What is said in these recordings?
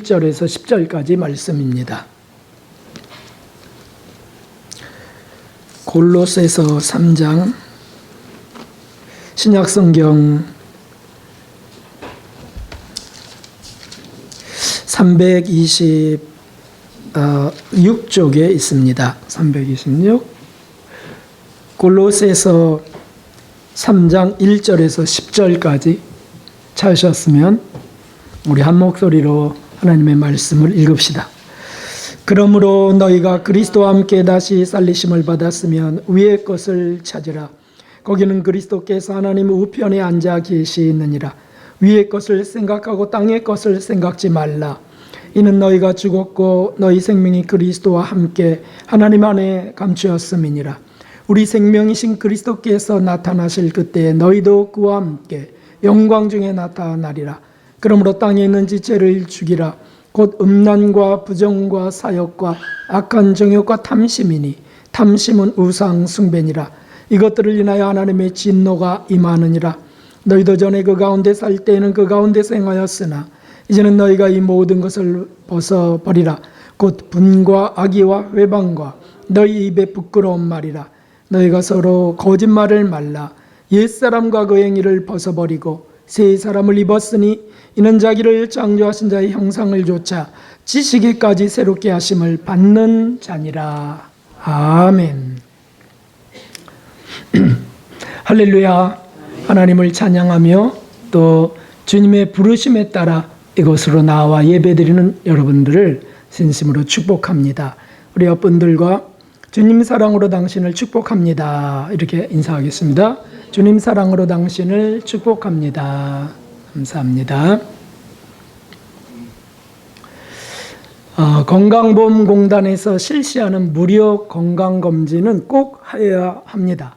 1절에서 10절까지 말씀입니다. 골로새서 3장 신약성경 326쪽에 있습니다. 326 골로새서 3장 1절에서 10절까지 찾으셨으면 우리 한 목소리로 하나님의 말씀을 읽읍시다. 그러므로 너희가 그리스도와 함께 다시 살리심을 받았으면 위의 것을 찾으라. 거기는 그리스도께서 하나님 우편에 앉아 계시느니라. 위의 것을 생각하고 땅의 것을 생각지 말라. 이는 너희가 죽었고 너희 생명이 그리스도와 함께 하나님 안에 감추었음이니라. 우리 생명이신 그리스도께서 나타나실 그때에 너희도 그와 함께 영광 중에 나타나리라. 그러므로 땅에 있는 지체를 죽이라. 곧 음란과 부정과 사욕과 악한 정욕과 탐심이니 탐심은 우상 숭배니라. 이것들을 인하여 하나님의 진노가 임하느니라. 너희도 전에 그 가운데 살 때에는 그 가운데서 행하였으나 이제는 너희가 이 모든 것을 벗어버리라. 곧 분과 악의와 회방과 너희 입에 부끄러운 말이라. 너희가 서로 거짓말을 말라. 옛사람과 그 행위를 벗어버리고 새 사람을 입었으니 이는 자기를 창조하신 자의 형상을 조차 지식에까지 새롭게 하심을 받는 자니라. 아멘. 할렐루야. 하나님을 찬양하며 또 주님의 부르심에 따라 이곳으로 나와 예배드리는 여러분들을 진심으로 축복합니다. 우리 옆분들과 주님 사랑으로 당신을 축복합니다. 이렇게 인사하겠습니다. 주님 사랑으로 당신을 축복합니다. 감사합니다. 건강보험공단에서 실시하는 무료 건강검진은 꼭 해야 합니다.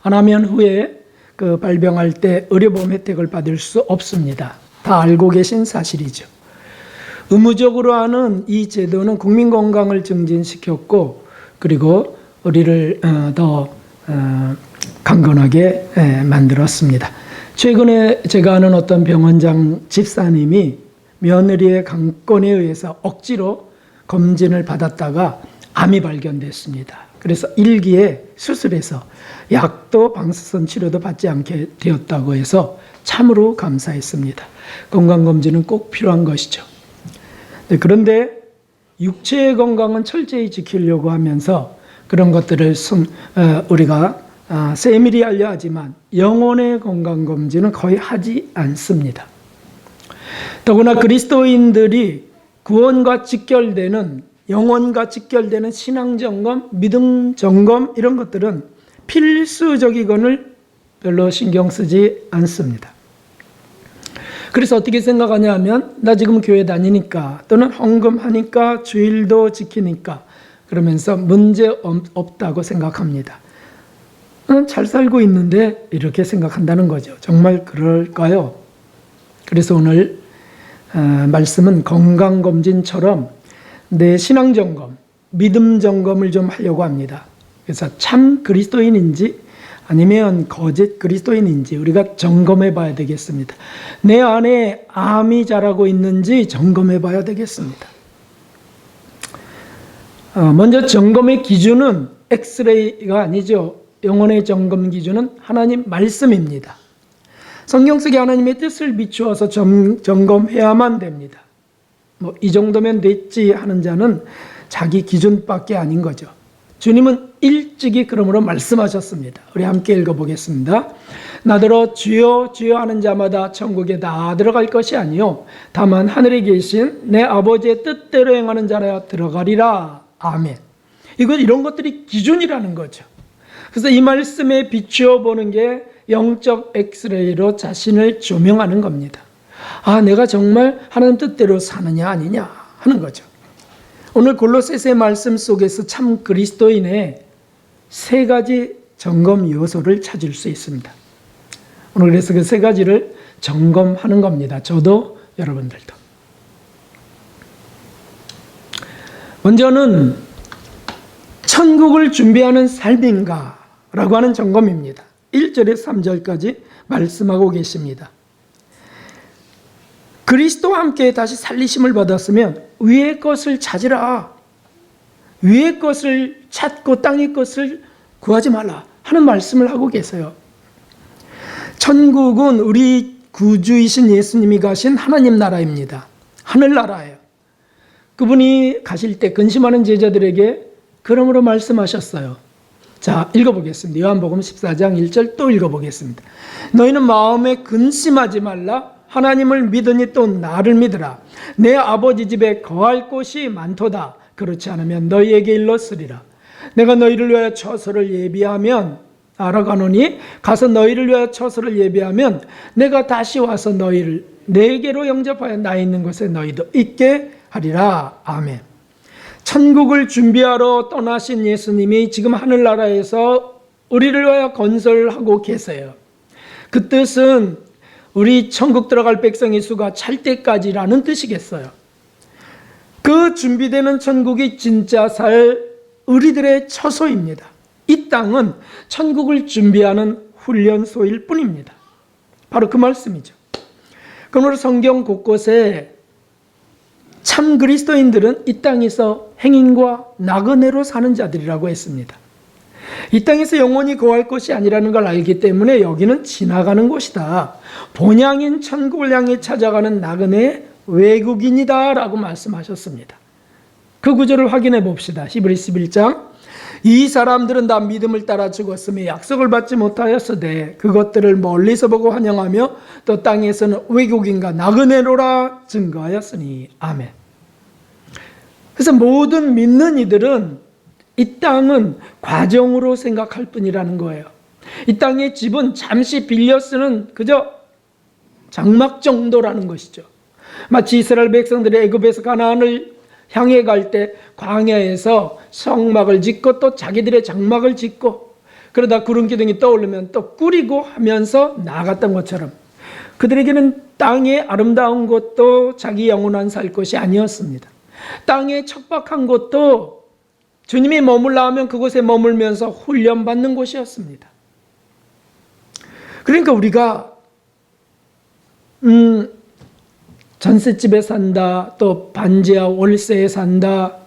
안 하면 후에 발병할 때 의료보험 혜택을 받을 수 없습니다. 다 알고 계신 사실이죠. 의무적으로 하는 이 제도는 국민 건강을 증진시켰고 그리고 우리를 더 강건하게 만들었습니다. 최근에 제가 아는 어떤 병원장 집사님이 며느리의 강권에 의해서 억지로 검진을 받았다가 암이 발견됐습니다. 그래서 1기에 수술해서 약도 방사선 치료도 받지 않게 되었다고 해서 참으로 감사했습니다. 건강검진은 꼭 필요한 것이죠. 그런데 육체의 건강은 철저히 지키려고 하면서 그런 것들을 우리가 세밀히 하려 하지만 영혼의 건강검진은 거의 하지 않습니다. 더구나 그리스도인들이 구원과 직결되는 영혼과 직결되는 신앙점검, 믿음점검 이런 것들은 필수적이건을 별로 신경 쓰지 않습니다. 그래서 어떻게 생각하냐 하면 나 지금 교회 다니니까 또는 헌금하니까 주일도 지키니까 그러면서 문제 없다고 생각합니다. 잘 살고 있는데 이렇게 생각한다는 거죠. 정말 그럴까요? 그래서 오늘 말씀은 건강검진처럼 내 신앙점검, 믿음점검을 좀 하려고 합니다. 그래서 참 그리스도인인지 아니면 거짓 그리스도인인지 우리가 점검해 봐야 되겠습니다. 내 안에 암이 자라고 있는지 점검해 봐야 되겠습니다. 먼저 점검의 기준은 엑스레이가 아니죠. 영혼의 점검 기준은 하나님 말씀입니다. 성경 속에 하나님의 뜻을 비추어서 점검해야만 됩니다. 이 정도면 됐지 하는 자는 자기 기준밖에 아닌 거죠. 주님은 일찍이 그러므로 말씀하셨습니다. 우리 함께 읽어보겠습니다. 나더러 주여 주여 하는 자마다 천국에 다 들어갈 것이 아니요 다만 하늘에 계신 내 아버지의 뜻대로 행하는 자라 들어가리라. 아멘. 이런 것들이 기준이라는 거죠. 그래서 이 말씀에 비추어 보는 게 영적 엑스레이로 자신을 조명하는 겁니다. 내가 정말 하나님 뜻대로 사느냐 아니냐 하는 거죠. 오늘 골로새서의 말씀 속에서 참 그리스도인의 세 가지 점검 요소를 찾을 수 있습니다. 오늘 그래서 그 세 가지를 점검하는 겁니다. 저도 여러분들도. 먼저는 천국을 준비하는 삶인가 라고 하는 점검입니다. 1절에서 3절까지 말씀하고 계십니다. 그 그리스도와 함께 다시 살리심을 받았으면 위의 것을 찾으라. 위의 것을 찾고 땅의 것을 구하지 말라 하는 말씀을 하고 계세요. 천국은 우리 구주이신 예수님이 가신 하나님 나라입니다. 하늘나라예요. 그분이 가실 때 근심하는 제자들에게 그러므로 말씀하셨어요. 자, 읽어보겠습니다. 요한복음 14장 1절 또 읽어보겠습니다. 너희는 마음에 근심하지 말라. 하나님을 믿으니 또 나를 믿으라. 내 아버지 집에 거할 곳이 많도다. 그렇지 않으면 너희에게 일렀으리라. 내가 너희를 위하여 처소를 예비하면 알아가노니 가서 너희를 위하여 처소를 예비하면 내가 다시 와서 너희를 내게로 영접하여 나 있는 곳에 너희도 있게 하리라. 아멘. 천국을 준비하러 떠나신 예수님이 지금 하늘나라에서 우리를 위하여 건설하고 계세요. 그 뜻은 우리 천국 들어갈 백성의 수가 찰 때까지라는 뜻이겠어요. 그 준비되는 천국이 진짜 살 우리들의 처소입니다. 이 땅은 천국을 준비하는 훈련소일 뿐입니다. 바로 그 말씀이죠. 그러므로 성경 곳곳에 참 그리스도인들은 이 땅에서 행인과 나그네로 사는 자들이라고 했습니다. 이 땅에서 영원히 거할 것이 아니라는 걸 알기 때문에 여기는 지나가는 곳이다. 본향인 천국을 향해 찾아가는 나그네 외국인이다 라고 말씀하셨습니다. 그 구절을 확인해 봅시다. 히브리서 11장 이 사람들은 다 믿음을 따라 죽었으며 약속을 받지 못하였으되 그것들을 멀리서 보고 환영하며 또 땅에서는 외국인과 나그네로라 증거하였으니. 아멘. 그래서 모든 믿는 이들은 이 땅은 과정으로 생각할 뿐이라는 거예요. 이 땅의 집은 잠시 빌려 쓰는 그저 장막 정도라는 것이죠. 마치 이스라엘 백성들이 애굽에서 가나안을 향해 갈 때 광야에서 성막을 짓고 또 자기들의 장막을 짓고 그러다 구름 기둥이 떠오르면 또 꾸리고 하면서 나아갔던 것처럼 그들에게는 땅의 아름다운 곳도 자기 영원한 살 곳이 아니었습니다. 땅의 척박한 곳도 주님이 머물라 하면 그곳에 머물면서 훈련받는 곳이었습니다. 그러니까 우리가 전셋집에 산다, 또 반지하 월세에 산다,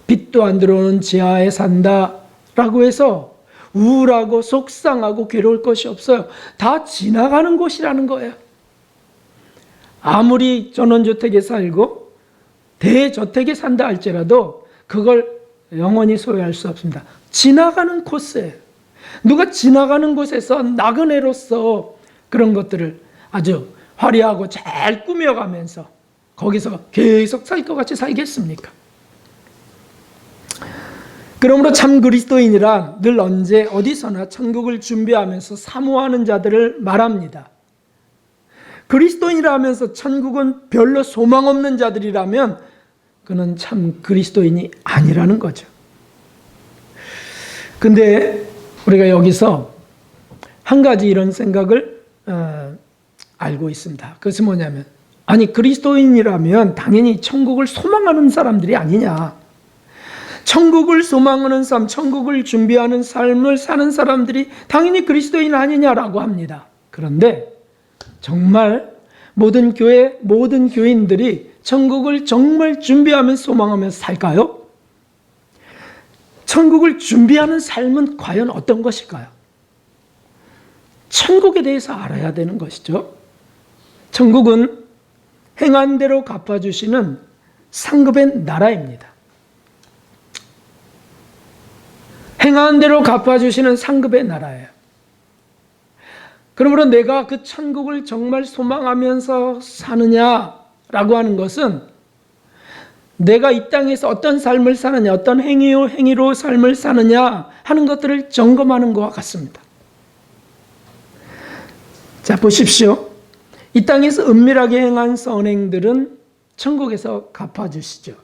빛도 안 들어오는 지하에 산다 라고 해서 우울하고 속상하고 괴로울 것이 없어요. 다 지나가는 곳이라는 거예요. 아무리 전원주택에 살고 대저택에 산다 할지라도 그걸 영원히 소유할 수 없습니다. 지나가는 코스예요. 누가 지나가는 곳에서 나그네로서 그런 것들을 아주 화려하고 잘 꾸며가면서 거기서 계속 살 것 같이 살겠습니까? 그러므로 참 그리스도인이란 늘 언제 어디서나 천국을 준비하면서 사모하는 자들을 말합니다. 그리스도인이라 하면서 천국은 별로 소망 없는 자들이라면 그는 참 그리스도인이 아니라는 거죠. 근데 우리가 여기서 한 가지 이런 생각을 알고 있습니다. 그것은 뭐냐면 아니 그리스도인이라면 당연히 천국을 소망하는 사람들이 아니냐. 천국을 소망하는 삶, 천국을 준비하는 삶을 사는 사람들이 당연히 그리스도인 아니냐라고 합니다. 그런데 정말 모든 교회, 모든 교인들이 천국을 정말 준비하면서 소망하면서 살까요? 천국을 준비하는 삶은 과연 어떤 것일까요? 천국에 대해서 알아야 되는 것이죠. 천국은 행한 대로 갚아주시는 상급의 나라입니다. 행한 대로 갚아주시는 상급의 나라예요. 그러므로 내가 그 천국을 정말 소망하면서 사느냐라고 하는 것은 내가 이 땅에서 어떤 삶을 사느냐, 어떤 행위로 삶을 사느냐 하는 것들을 점검하는 것과 같습니다. 자, 보십시오. 이 땅에서 은밀하게 행한 선행들은 천국에서 갚아주시죠.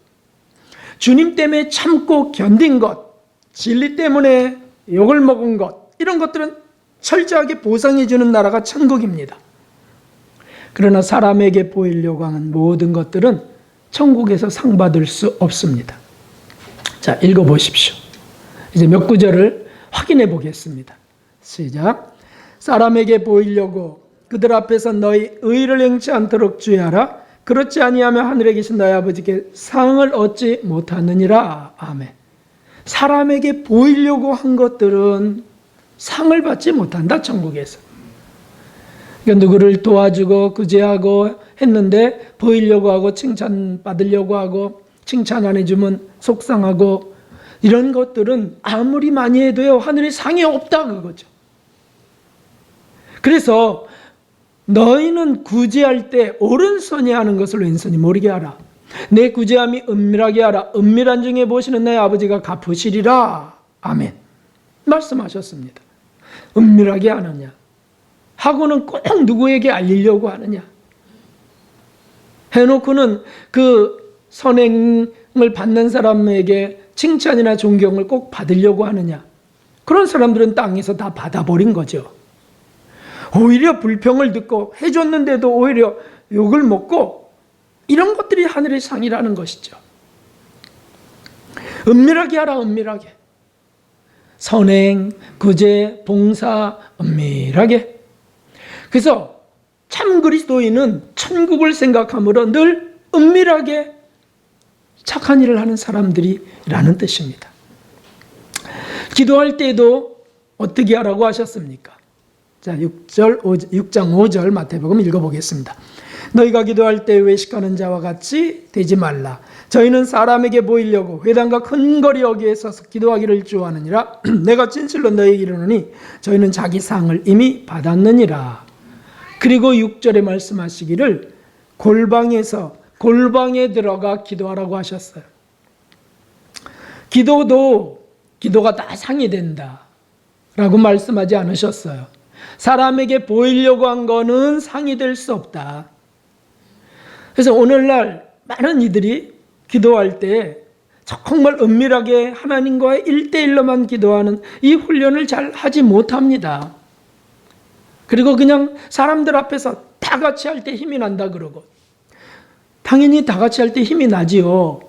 주님 때문에 참고 견딘 것, 진리 때문에 욕을 먹은 것, 이런 것들은 철저하게 보상해 주는 나라가 천국입니다. 그러나 사람에게 보이려고 하는 모든 것들은 천국에서 상 받을 수 없습니다. 자, 읽어보십시오. 이제 몇 구절을 확인해 보겠습니다. 시작. 사람에게 보이려고 그들 앞에서 너희 의를 행치 않도록 주의하라. 그렇지 아니하면 하늘에 계신 나의 아버지께 상을 얻지 못하느니라. 아멘. 사람에게 보이려고 한 것들은 상을 받지 못한다, 천국에서. 그러니까 누구를 도와주고 구제하고 했는데 보이려고 하고 칭찬받으려고 하고 칭찬 안 해주면 속상하고 이런 것들은 아무리 많이 해도요, 하늘에 상이 없다, 그거죠. 그래서 너희는 구제할 때 오른손이 하는 것을 왼손이 모르게 하라. 내 구제함이 은밀하게 하라. 은밀한 중에 보시는 내 아버지가 갚으시리라. 아멘. 말씀하셨습니다. 은밀하게 하느냐 하고는 꼭 누구에게 알리려고 하느냐 해놓고는 그 선행을 받는 사람에게 칭찬이나 존경을 꼭 받으려고 하느냐. 그런 사람들은 땅에서 다 받아버린 거죠. 오히려 불평을 듣고 해줬는데도 오히려 욕을 먹고, 이런 것들이 하늘의 상이라는 것이죠. 은밀하게 하라, 은밀하게. 선행, 구제, 봉사, 은밀하게. 그래서 참 그리스도인은 천국을 생각함으로 늘 은밀하게 착한 일을 하는 사람들이라는 뜻입니다. 기도할 때도 어떻게 하라고 하셨습니까? 자, 6장 5절 마태복음 읽어보겠습니다. 너희가 기도할 때 외식하는 자와 같이 되지 말라. 저희는 사람에게 보이려고 회당과 큰 거리 여기에 서서 기도하기를 좋아하느니라. 내가 진실로 너희에게 이르노니 저희는 자기 상을 이미 받았느니라. 그리고 6절에 말씀하시기를 골방에 들어가 기도하라고 하셨어요. 기도가 다 상이 된다 라고 말씀하지 않으셨어요. 사람에게 보이려고 한 거는 상이 될 수 없다. 그래서 오늘날 많은 이들이 기도할 때 정말 은밀하게 하나님과의 1대1로만 기도하는 이 훈련을 잘 하지 못합니다. 그리고 그냥 사람들 앞에서 다 같이 할 때 힘이 난다 그러고, 당연히 다 같이 할 때 힘이 나지요.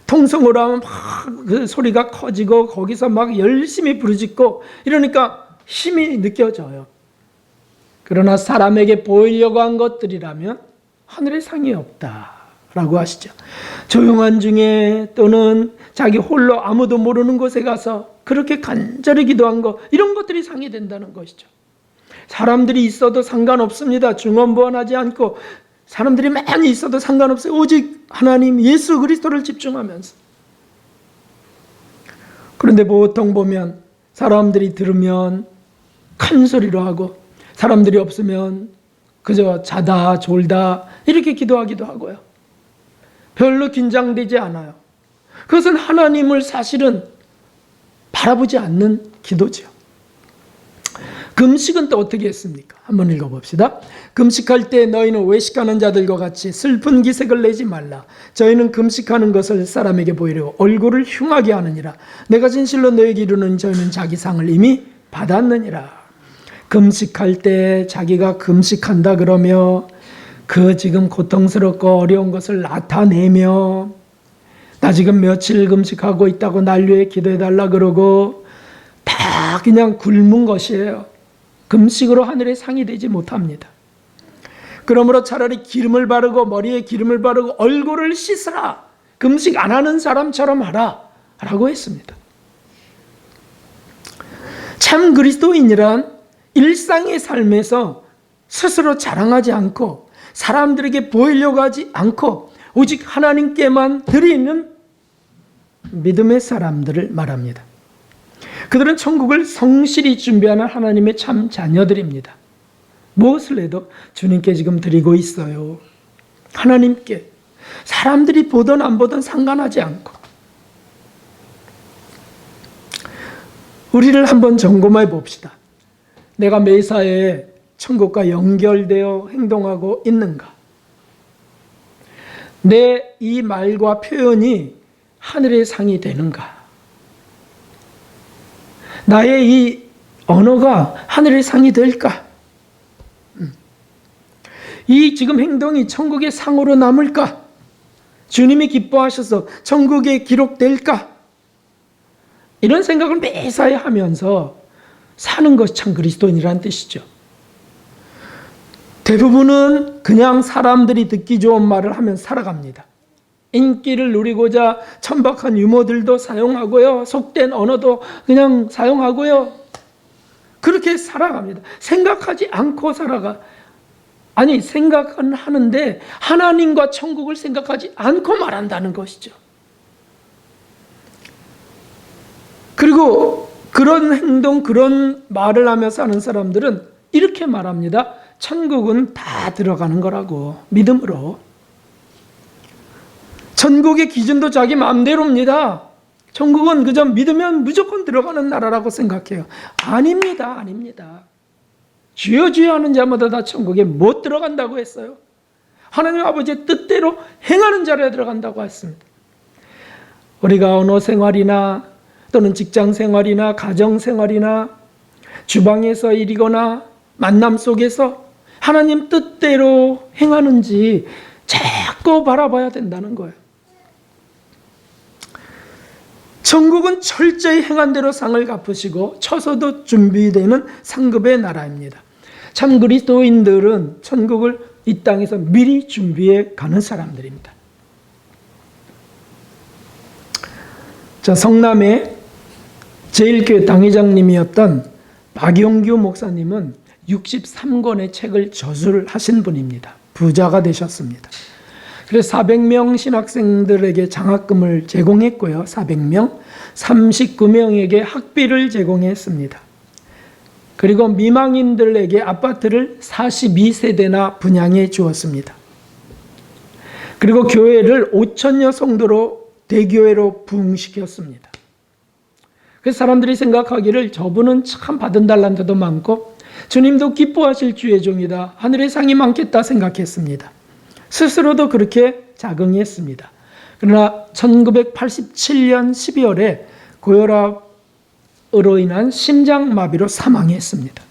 통성으로 하면 막 그 소리가 커지고 거기서 막 열심히 부르짖고 이러니까 힘이 느껴져요. 그러나 사람에게 보이려고 한 것들이라면 하늘에 상이 없다라고 하시죠. 조용한 중에 또는 자기 홀로 아무도 모르는 곳에 가서 그렇게 간절히 기도한 거, 이런 것들이 상이 된다는 것이죠. 사람들이 있어도 상관없습니다. 중언부언하지 않고 사람들이 많이 있어도 상관없어요. 오직 하나님 예수 그리스도를 집중하면서. 그런데 보통 보면 사람들이 들으면 큰 소리로 하고 사람들이 없으면 그저 자다 졸다 이렇게 기도하기도 하고요. 별로 긴장되지 않아요. 그것은 하나님을 사실은 바라보지 않는 기도죠. 금식은 또 어떻게 했습니까? 한번 읽어봅시다. 금식할 때 너희는 외식하는 자들과 같이 슬픈 기색을 내지 말라. 저희는 금식하는 것을 사람에게 보이려고 얼굴을 흉하게 하느니라. 내가 진실로 너희에게 이르노니 저희는 자기 상을 이미 받았느니라. 금식할 때 자기가 금식한다 그러며 그 지금 고통스럽고 어려운 것을 나타내며 나 지금 며칠 금식하고 있다고 난리에 기도해달라 그러고 다 그냥 굶은 것이에요. 금식으로 하늘에 상이 되지 못합니다. 그러므로 차라리 기름을 바르고 머리에 기름을 바르고 얼굴을 씻으라. 금식 안 하는 사람처럼 하라 라고 했습니다. 참 그리스도인이란 일상의 삶에서 스스로 자랑하지 않고 사람들에게 보이려고 하지 않고 오직 하나님께만 드리는 믿음의 사람들을 말합니다. 그들은 천국을 성실히 준비하는 하나님의 참 자녀들입니다. 무엇을 해도 주님께 지금 드리고 있어요. 하나님께. 사람들이 보든 안 보든 상관하지 않고. 우리를 한번 점검해 봅시다. 내가 매사에 천국과 연결되어 행동하고 있는가? 내 이 말과 표현이 하늘의 상이 되는가? 나의 이 언어가 하늘의 상이 될까? 이 지금 행동이 천국의 상으로 남을까? 주님이 기뻐하셔서 천국에 기록될까? 이런 생각을 매사에 하면서 사는 것이 참 그리스도인이라는 뜻이죠. 대부분은 그냥 사람들이 듣기 좋은 말을 하면 살아갑니다. 인기를 누리고자 천박한 유머들도 사용하고요. 속된 언어도 그냥 사용하고요. 그렇게 살아갑니다. 생각하지 않고 살아가. 아니, 생각은 하는데 하나님과 천국을 생각하지 않고 말한다는 것이죠. 그리고 그런 행동, 그런 말을 하며 사는 사람들은 이렇게 말합니다. 천국은 다 들어가는 거라고, 믿음으로. 천국의 기준도 자기 마음대로입니다. 천국은 그저 믿으면 무조건 들어가는 나라라고 생각해요. 아닙니다. 아닙니다. 주여 주여 하는 자마다 다 천국에 못 들어간다고 했어요. 하나님 아버지의 뜻대로 행하는 자리에 들어간다고 했습니다. 우리가 언어 생활이나 또는 직장 생활이나 가정 생활이나 주방에서 일이거나 만남 속에서 하나님 뜻대로 행하는지 자꾸 바라봐야 된다는 거예요. 천국은 철저히 행한 대로 상을 갚으시고 처소도 준비되는 상급의 나라입니다. 참 그리스도인들은 천국을 이 땅에서 미리 준비해 가는 사람들입니다. 자, 성남의 제1교회 당회장님이었던 박용규 목사님은 63권의 책을 저술을 하신 분입니다. 부자가 되셨습니다. 그래서 400명 신학생들에게 장학금을 제공했고요. 400명, 39명에게 학비를 제공했습니다. 그리고 미망인들에게 아파트를 42세대나 분양해 주었습니다. 그리고 교회를 5천여 성도로 대교회로 부흥시켰습니다. 그래서 사람들이 생각하기를 저분은 참 받은 달란트도 많고 주님도 기뻐하실 주의 종이다, 하늘의 상이 많겠다 생각했습니다. 스스로도 그렇게 자긍했습니다. 그러나 1987년 12월에 고혈압으로 인한 심장마비로 사망했습니다.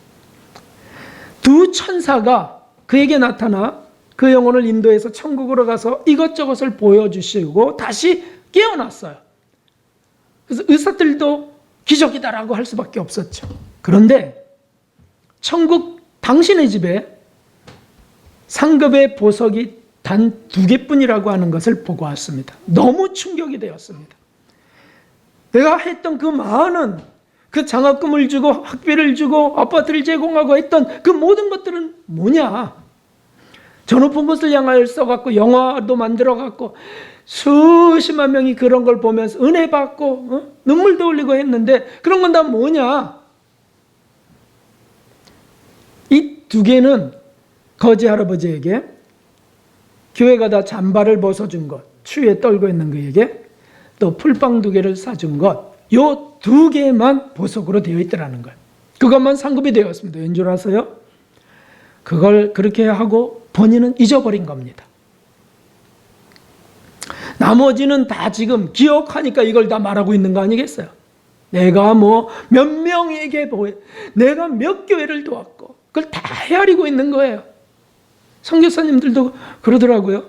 두 천사가 그에게 나타나 그 영혼을 인도해서 천국으로 가서 이것저것을 보여주시고 다시 깨어났어요. 그래서 의사들도 기적이다라고 할 수밖에 없었죠. 그런데 천국 당신의 집에 상급의 보석이 단 2개뿐이라고 하는 것을 보고 왔습니다. 너무 충격이 되었습니다. 내가 했던 그 많은 그 장학금을 주고 학비를 주고 아파트를 제공하고 했던 그 모든 것들은 뭐냐? 저 높은 곳을 향하여 써갖고 영화도 만들어갖고 수십만 명이 그런 걸 보면서 은혜 받고 눈물도 흘리고 했는데 그런 건 다 뭐냐? 이 2개는 거지 할아버지에게, 교회가 다 잠바를 벗어준 것, 추위에 떨고 있는 그에게 또 풀빵 2개를 사준 것, 요 2개만 보석으로 되어 있더라는 거예요. 그것만 상급이 되었습니다. 왠 줄 아세요? 그걸 그렇게 하고 본인은 잊어버린 겁니다. 나머지는 다 지금 기억하니까 이걸 다 말하고 있는 거 아니겠어요? 내가 뭐 몇 명에게 내가 몇 교회를 도왔고 그걸 다 헤아리고 있는 거예요. 선교사님들도 그러더라고요.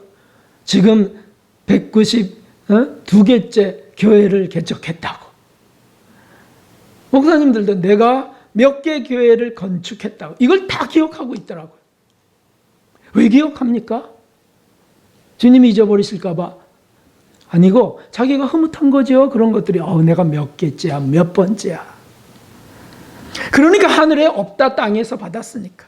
지금 192개째 교회를 개척했다고. 목사님들도 내가 몇 개 교회를 건축했다고. 이걸 다 기억하고 있더라고요. 왜 기억합니까? 주님이 잊어버리실까 봐? 아니고 자기가 흐뭇한 거죠. 그런 것들이 내가 몇 개째야, 몇 번째야. 그러니까 하늘에 없다, 땅에서 받았으니까.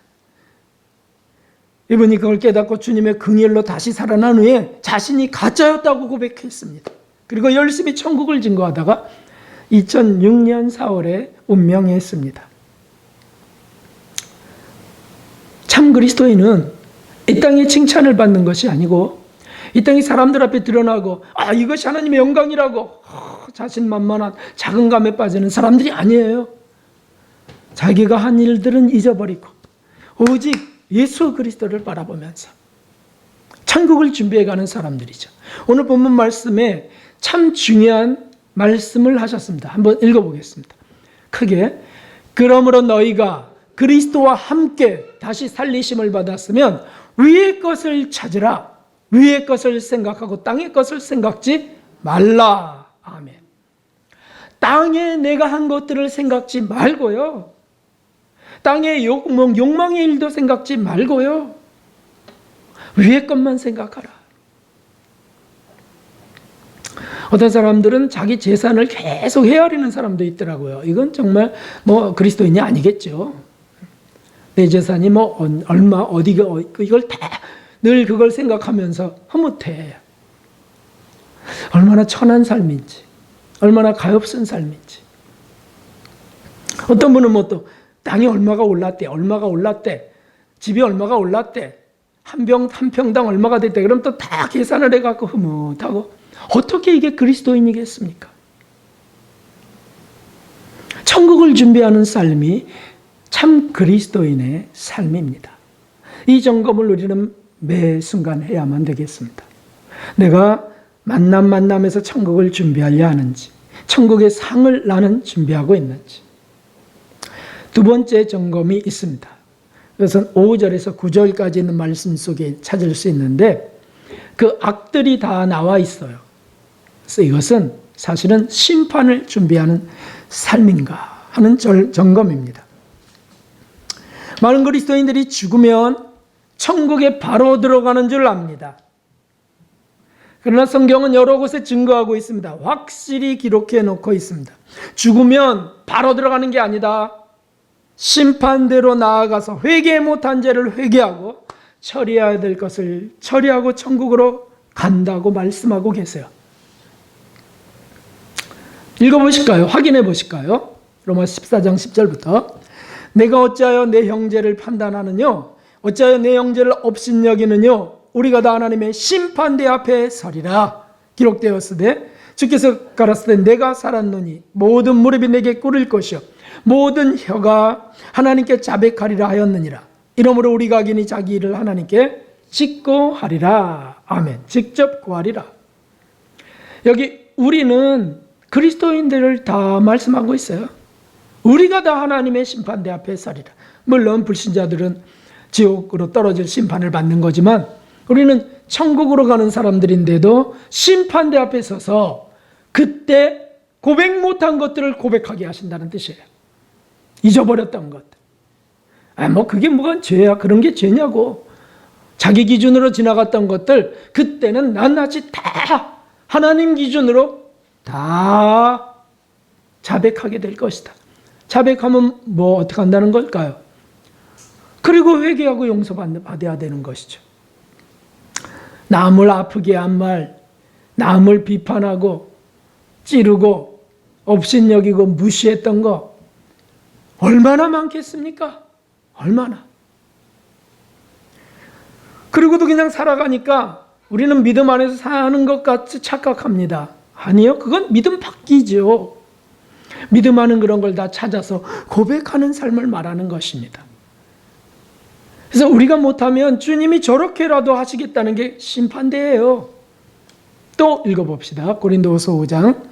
이분이 그걸 깨닫고 주님의 긍휼로 다시 살아난 후에 자신이 가짜였다고 고백했습니다. 그리고 열심히 천국을 증거하다가 2006년 4월에 운명했습니다. 참 그리스도인은 이 땅에 칭찬을 받는 것이 아니고 이 땅에 사람들 앞에 드러나고 이것이 하나님의 영광이라고 자신만만한 자긍감에 빠지는 사람들이 아니에요. 자기가 한 일들은 잊어버리고 오직 예수 그리스도를 바라보면서 천국을 준비해가는 사람들이죠. 오늘 본문 말씀에 참 중요한 말씀을 하셨습니다. 한번 읽어보겠습니다. 크게. 그러므로 너희가 그리스도와 함께 다시 살리심을 받았으면 위의 것을 찾으라. 위의 것을 생각하고 땅의 것을 생각지 말라. 아멘. 땅에 내가 한 것들을 생각지 말고요. 땅의 욕망의 일도 생각지 말고요. 위의 것만 생각하라. 어떤 사람들은 자기 재산을 계속 헤아리는 사람도 있더라고요. 이건 정말 그리스도인이 아니겠죠. 내 재산이 얼마 어디가 이걸 다 늘 그걸 생각하면서 흐뭇해. 얼마나 천한 삶인지, 얼마나 가엾은 삶인지. 어떤 분은 또 땅이 얼마가 올랐대, 집이 얼마가 올랐대, 한 평당 얼마가 됐대. 그럼 또 다 계산을 해갖고 흐뭇하고. 어떻게 이게 그리스도인이겠습니까? 천국을 준비하는 삶이 참 그리스도인의 삶입니다. 이 점검을 우리는 매 순간 해야만 되겠습니다. 내가 만남에서 천국을 준비하려 하는지, 천국의 상을 나는 준비하고 있는지. 두 번째 점검이 있습니다. 그것은 5절에서 9절까지 있는 말씀 속에 찾을 수 있는데 그 악들이 다 나와 있어요. 그래서 이것은 사실은 심판을 준비하는 삶인가 하는 점검입니다. 많은 그리스도인들이 죽으면 천국에 바로 들어가는 줄 압니다. 그러나 성경은 여러 곳에 증거하고 있습니다. 확실히 기록해 놓고 있습니다. 죽으면 바로 들어가는 게 아니다. 심판대로 나아가서 회개 못한 죄를 회개하고 처리해야 될 것을 처리하고 천국으로 간다고 말씀하고 계세요. 읽어보실까요? 확인해 보실까요? 로마 14장 10절부터 내가 어찌하여 내 형제를 판단하느뇨? 어찌하여 내 형제를 업신여기느뇨? 우리가 다 하나님의 심판대 앞에 서리라. 기록되었으되 주께서 가라사대 내가 살았노니 모든 무릎이 내게 꿇을 것이요 모든 혀가 하나님께 자백하리라 하였느니라. 이러므로 우리가 악인이 자기 일을 하나님께 직고 하리라. 아멘. 직접 구하리라. 여기 우리는 그리스도인들을 다 말씀하고 있어요. 우리가 다 하나님의 심판대 앞에 서리라. 물론 불신자들은 지옥으로 떨어질 심판을 받는 거지만 우리는 천국으로 가는 사람들인데도 심판대 앞에 서서 그때 고백 못한 것들을 고백하게 하신다는 뜻이에요. 잊어버렸던 것들. 그게 뭐가 죄야? 그런 게 죄냐고. 자기 기준으로 지나갔던 것들 그때는 낱낱이 다 하나님 기준으로 다 자백하게 될 것이다. 자백하면 어떻게 한다는 걸까요? 그리고 회개하고 용서받아야 되는 것이죠. 남을 아프게 한 말, 남을 비판하고 찌르고 업신여기고 무시했던 거 얼마나 많겠습니까? 얼마나. 그리고도 그냥 살아가니까 우리는 믿음 안에서 사는 것 같이 착각합니다. 아니요, 그건 믿음 바뀌죠. 믿음하는 그런 걸 다 찾아서 고백하는 삶을 말하는 것입니다. 그래서 우리가 못하면 주님이 저렇게라도 하시겠다는 게 심판대예요. 또 읽어봅시다. 고린도후서 5장.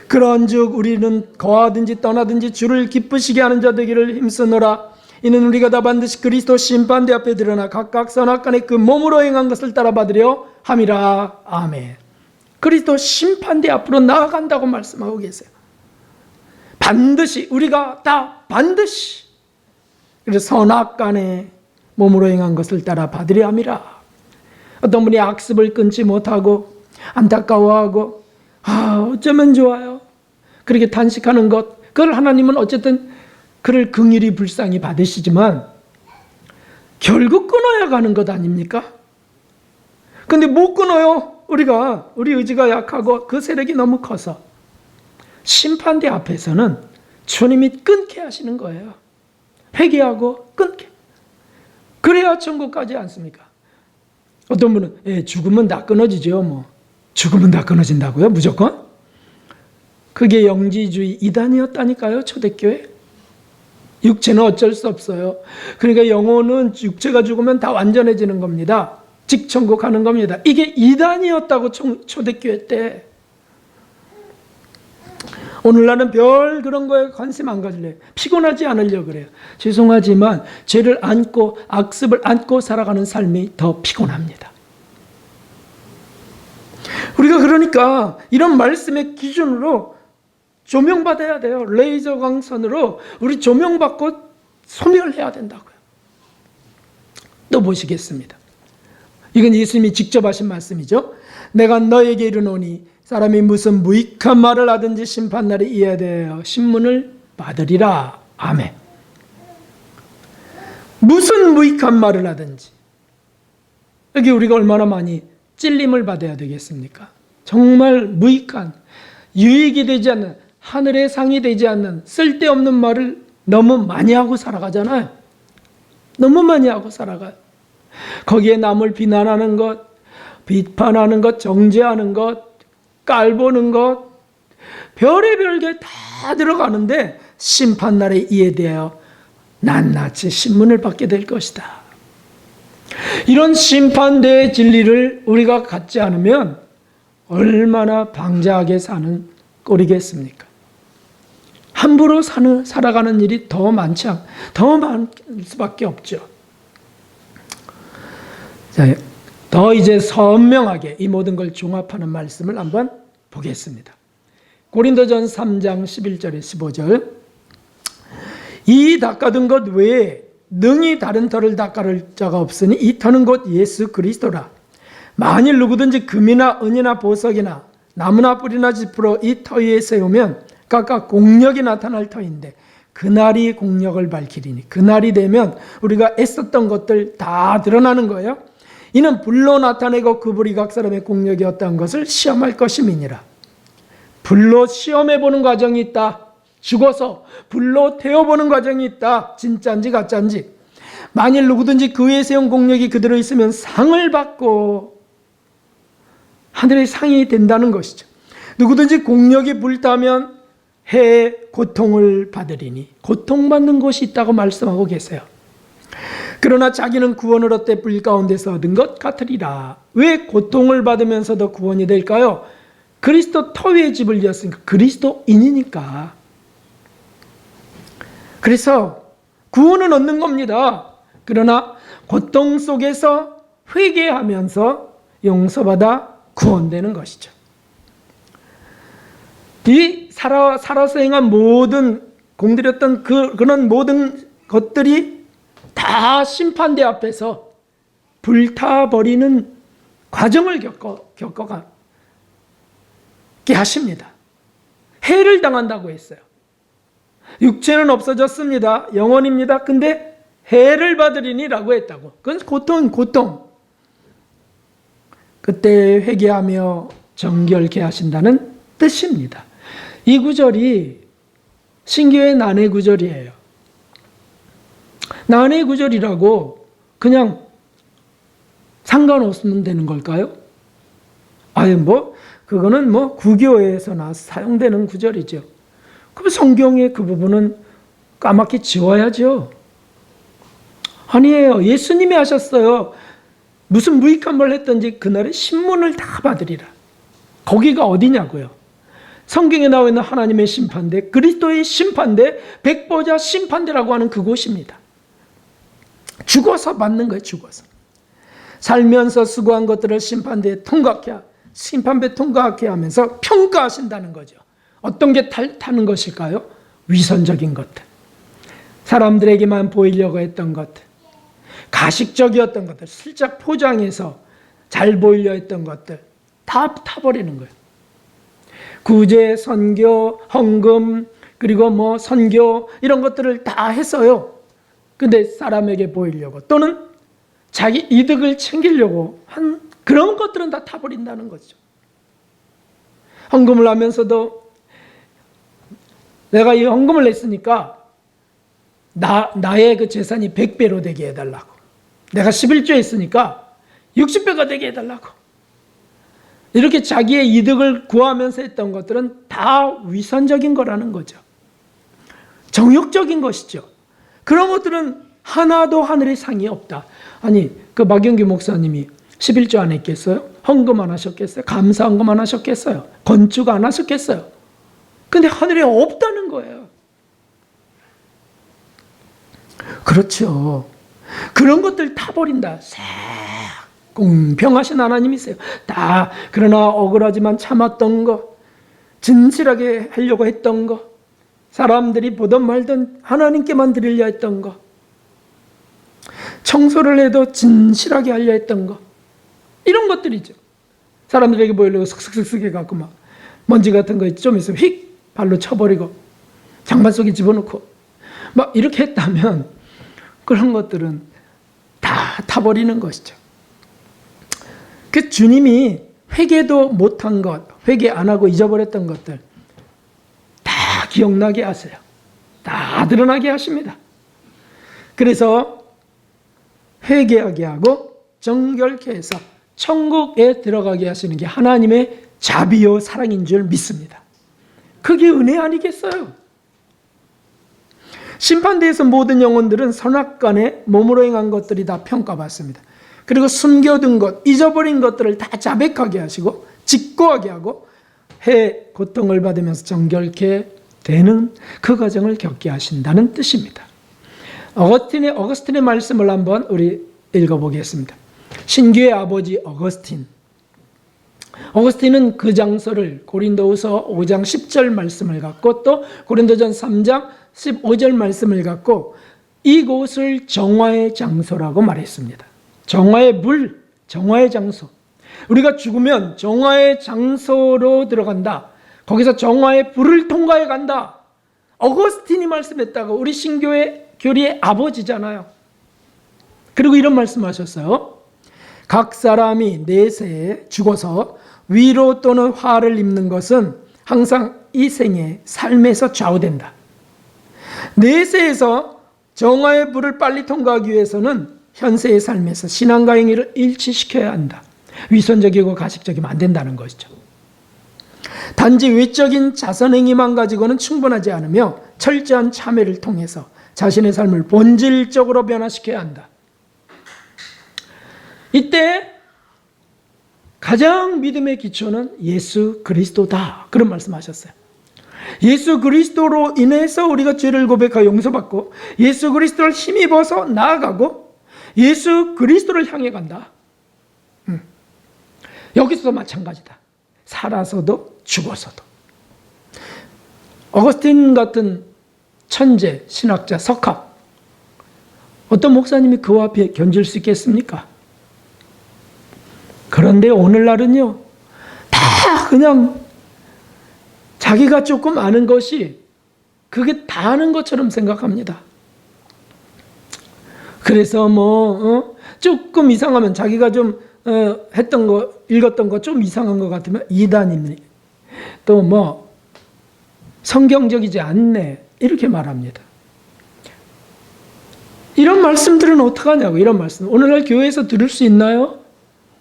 그런즉 우리는 거하든지 떠나든지 주를 기쁘시게 하는 자 되기를 힘쓰노라. 이는 우리가 다 반드시 그리스도 심판대 앞에 드러나 각각 선악간에 그 몸으로 행한 것을 따라 받으려 함이라. 아멘. 그리스도 심판대 앞으로 나아간다고 말씀하고 계세요. 반드시 우리가 다 반드시 그래서 선악간에 몸으로 행한 것을 따라 받으려 함이라. 어떤 분이 악습을 끊지 못하고 안타까워하고 어쩌면 좋아요. 그렇게 단식하는 것 그걸 하나님은 어쨌든 그를 긍휼히 불쌍히 받으시지만 결국 끊어야 가는 것 아닙니까? 근데 못 끊어요. 우리 의지가 약하고 그 세력이 너무 커서 심판대 앞에서는 주님이 끊게 하시는 거예요. 회개하고 끊게. 그래야 천국 가지 않습니까? 어떤 분은 죽으면 다 끊어지죠. 죽으면 다 끊어진다고요? 무조건? 그게 영지주의 이단이었다니까요. 초대교회. 육체는 어쩔 수 없어요. 그러니까 영혼은 육체가 죽으면 다 완전해지는 겁니다. 직천국 가는 겁니다. 이게 이단이었다고 초대교회 때. 오늘날은 별 그런 거에 관심 안 가질래요. 피곤하지 않으려고 그래요. 죄송하지만 죄를 안고 악습을 안고 살아가는 삶이 더 피곤합니다. 우리가 그러니까 이런 말씀의 기준으로 조명받아야 돼요. 레이저 광선으로 우리 조명받고 소멸해야 된다고요. 또 보시겠습니다. 이건 예수님이 직접 하신 말씀이죠. 내가 너에게 이르노니 사람이 무슨 무익한 말을 하든지 심판날에 이에 대하여 신문을 받으리라. 아멘. 무슨 무익한 말을 하든지. 여기 우리가 얼마나 많이 찔림을 받아야 되겠습니까? 정말 무익한, 유익이 되지 않는, 하늘의 상이 되지 않는 쓸데없는 말을 너무 많이 하고 살아가잖아요. 너무 많이 하고 살아가요. 거기에 남을 비난하는 것, 비판하는 것, 정죄하는 것, 깔보는 것, 별의별 게 다 들어가는데 심판날에 이에 대하여 낱낱이 신문을 받게 될 것이다. 이런 심판대의 진리를 우리가 갖지 않으면 얼마나 방자하게 사는 꼴이겠습니까? 함부로 살아가는 일이 더 많을 수밖에 없죠. 자, 더 이제 선명하게 이 모든 걸 종합하는 말씀을 한번 보겠습니다. 고린도전서 3장 11절에 15절. 이 닦아둔 것 외에 능히 다른 터를 닦아줄 자가 없으니 이 터는 곧 예수 그리스도라. 만일 누구든지 금이나 은이나 보석이나 나무나 뿔이나 짚으로 이 터 위에 세우면 각각 공력이 나타날 터인데 그날이 공력을 밝히리니, 그날이 되면 우리가 애썼던 것들 다 드러나는 거예요. 이는 불로 나타내고 그 불이 각 사람의 공력이 어떠한 것을 시험할 것임이니라. 불로 시험해보는 과정이 있다. 죽어서 불로 태워보는 과정이 있다. 진짜인지 가짜인지. 만일 누구든지 그 위에 세운 공력이 그대로 있으면 상을 받고 하늘의 상이 된다는 것이죠. 누구든지 공력이 불타면 해의 고통을 받으리니, 고통받는 곳이 있다고 말씀하고 계세요. 그러나 자기는 구원을 얻되 불 가운데서 얻은 것 같으리라. 왜 고통을 받으면서도 구원이 될까요? 그리스도 터 위에 집을 지었으니까, 그리스도인이니까. 그래서 구원은 얻는 겁니다. 그러나 고통 속에서 회개하면서 용서받아 구원되는 것이죠. 이 살아서 행한 모든 공들였던 그런 모든 것들이 다 심판대 앞에서 불타버리는 과정을 겪어가게 하십니다. 해를 당한다고 했어요. 육체는 없어졌습니다. 영원입니다. 근데 해를 받으리니라고 했다고. 그건 고통. 그때 회개하며 정결케 하신다는 뜻입니다. 이 구절이 신교의 난해 구절이에요. 난해 구절이라고 그냥 상관없으면 되는 걸까요? 그거는 구교에서나 사용되는 구절이죠. 그럼 성경의 그 부분은 까맣게 지워야죠. 아니에요. 예수님이 하셨어요. 무슨 무익한 걸 했든지 그날에 신문을 다 받으리라. 거기가 어디냐고요? 성경에 나와 있는 하나님의 심판대, 그리스도의 심판대, 백보자 심판대라고 하는 그곳입니다. 죽어서 받는 거예요. 죽어서. 살면서 수고한 것들을 심판대 통과하게 하면서 평가하신다는 거죠. 어떤 게 타는 것일까요? 위선적인 것들, 사람들에게만 보이려고 했던 것들, 가식적이었던 것들, 슬쩍 포장해서 잘 보이려 했던 것들 다 타버리는 거예요. 구제, 선교, 헌금, 그리고 선교 이런 것들을 다 했어요. 근데 사람에게 보이려고 또는 자기 이득을 챙기려고 한 그런 것들은 다 타버린다는 거죠. 헌금을 하면서도 내가 이 헌금을 냈으니까 나의 그 재산이 100배로 되게 해달라고. 내가 11조 했으니까 60배가 되게 해달라고. 이렇게 자기의 이득을 구하면서 했던 것들은 다 위선적인 거라는 거죠. 정욕적인 것이죠. 그런 것들은 하나도 하늘의 상이 없다. 아니, 그 박영규 목사님이 11조 안 했겠어요? 헌금 안 하셨겠어요? 감사 헌금 안 하셨겠어요? 건축 안 하셨겠어요? 근데 하늘에 없다는 거예요. 그렇죠. 그런 것들 다 버린다. 공평하신 하나님이세요. 다. 그러나 억울하지만 참았던 거, 진실하게 하려고 했던 거, 사람들이 보던 말던 하나님께만 드리려 했던 거, 청소를 해도 진실하게 하려 했던 거, 이런 것들이죠. 사람들에게 보이려고 슥슥슥 해갖고 막 먼지 같은 거 좀 있으면 휙 발로 쳐버리고 장반 속에 집어넣고 막 이렇게 했다면 그런 것들은 다 타버리는 것이죠. 그 주님이 회개도 못한 것, 회개 안 하고 잊어버렸던 것들 다 기억나게 하세요. 다 드러나게 하십니다. 그래서 회개하게 하고 정결케 해서 천국에 들어가게 하시는 게 하나님의 자비요 사랑인 줄 믿습니다. 그게 은혜 아니겠어요? 심판대에서 모든 영혼들은 선악간에 몸으로 행한 것들이 다 평가받습니다. 그리고 숨겨둔 것, 잊어버린 것들을 다 자백하게 하시고 직고하게 하고 고통을 받으면서 정결케 되는 그 과정을 겪게 하신다는 뜻입니다. 어거스틴의 말씀을 한번 우리 읽어보겠습니다. 신교의 아버지 어거스틴은 그 장소를 고린도후서 5장 10절 말씀을 갖고 또 고린도전 3장 15절 말씀을 갖고 이곳을 정화의 장소라고 말했습니다. 정화의 물, 정화의 장소. 우리가 죽으면 정화의 장소로 들어간다. 거기서 정화의 불을 통과해 간다. 어거스틴이 말씀했다고. 우리 신교의 교리의 아버지잖아요. 그리고 이런 말씀하셨어요. 각 사람이 내세에 죽어서 위로 또는 화를 입는 것은 항상 이 생의 삶에서 좌우된다. 내세에서 정화의 불을 빨리 통과하기 위해서는 현세의 삶에서 신앙과 행위를 일치시켜야 한다. 위선적이고 가식적이면 안 된다는 것이죠. 단지 외적인 자선행위만 가지고는 충분하지 않으며 철저한 참회를 통해서 자신의 삶을 본질적으로 변화시켜야 한다. 이때 가장 믿음의 기초는 예수 그리스도다. 그런 말씀하셨어요. 예수 그리스도로 인해서 우리가 죄를 고백하여 용서받고 예수 그리스도를 힘입어서 나아가고 예수 그리스도를 향해 간다. 여기서도 마찬가지다. 살아서도 죽어서도. 어거스틴 같은 천재, 신학자, 석학 어떤 목사님이 그와 앞에 견질 수 있겠습니까? 그런데 오늘날은요 다 그냥 자기가 조금 아는 것이 그게 다 아는 것처럼 생각합니다. 그래서 조금 이상하면 자기가 좀 했던 거, 읽었던 거 좀 이상한 것 같으면 이단입니다. 또 성경적이지 않네 이렇게 말합니다. 이런 말씀들은 어떡하냐고. 이런 말씀 오늘날 교회에서 들을 수 있나요?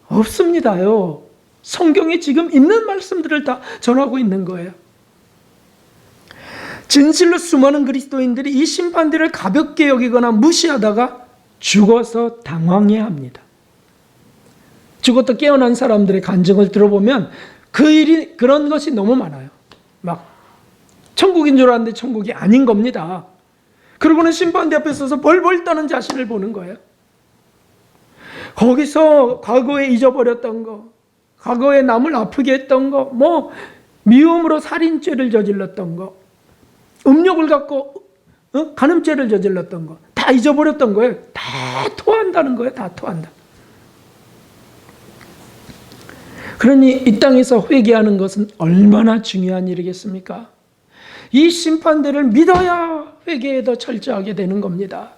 없습니다요. 성경에 지금 있는 말씀들을 다 전하고 있는 거예요. 진실로 수많은 그리스도인들이 이 심판대를 가볍게 여기거나 무시하다가 죽어서 당황해합니다. 죽었다 깨어난 사람들의 간증을 들어보면 그런 것이 너무 많아요. 막 천국인 줄 알았는데 천국이 아닌 겁니다. 그러고는 심판대 앞에 서서 벌벌 떠는 자신을 보는 거예요. 거기서 과거에 잊어버렸던 거, 과거에 남을 아프게 했던 거, 미움으로 살인죄를 저질렀던 거, 음욕을 갖고 간음죄를 저질렀던 거 다 잊어버렸던 거예요. 다 토한다는 거예요. 다 토한다. 그러니 이 땅에서 회개하는 것은 얼마나 중요한 일이겠습니까? 이 심판대를 믿어야 회개에 더 철저하게 되는 겁니다.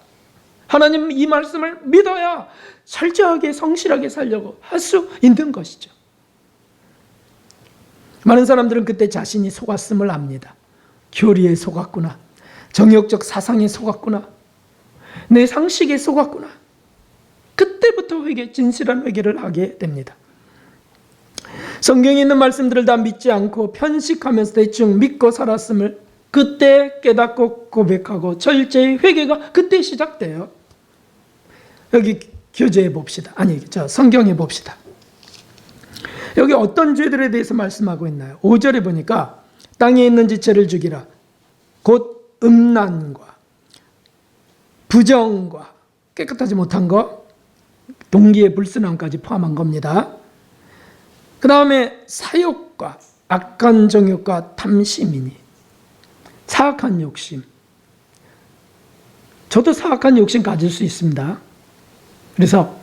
하나님 이 말씀을 믿어야 철저하게 성실하게 살려고 할 수 있는 것이죠. 많은 사람들은 그때 자신이 속았음을 압니다. 교리에 속았구나. 정욕적 사상에 속았구나. 내 상식에 속았구나. 그때부터 진실한 회개를 하게 됩니다. 성경에 있는 말씀들을 다 믿지 않고 편식하면서 대충 믿고 살았음을 그때 깨닫고 고백하고 철저히 회개가 그때 시작돼요. 여기 교재에 봅시다. 성경에 봅시다. 여기 어떤 죄들에 대해서 말씀하고 있나요? 5절에 보니까 땅에 있는 지체를 죽이라. 곧 음란과 부정과 깨끗하지 못한 것, 동기의 불순함까지 포함한 겁니다. 그 다음에 사욕과 악한 정욕과 탐심이니 사악한 욕심. 저도 사악한 욕심 가질 수 있습니다. 그래서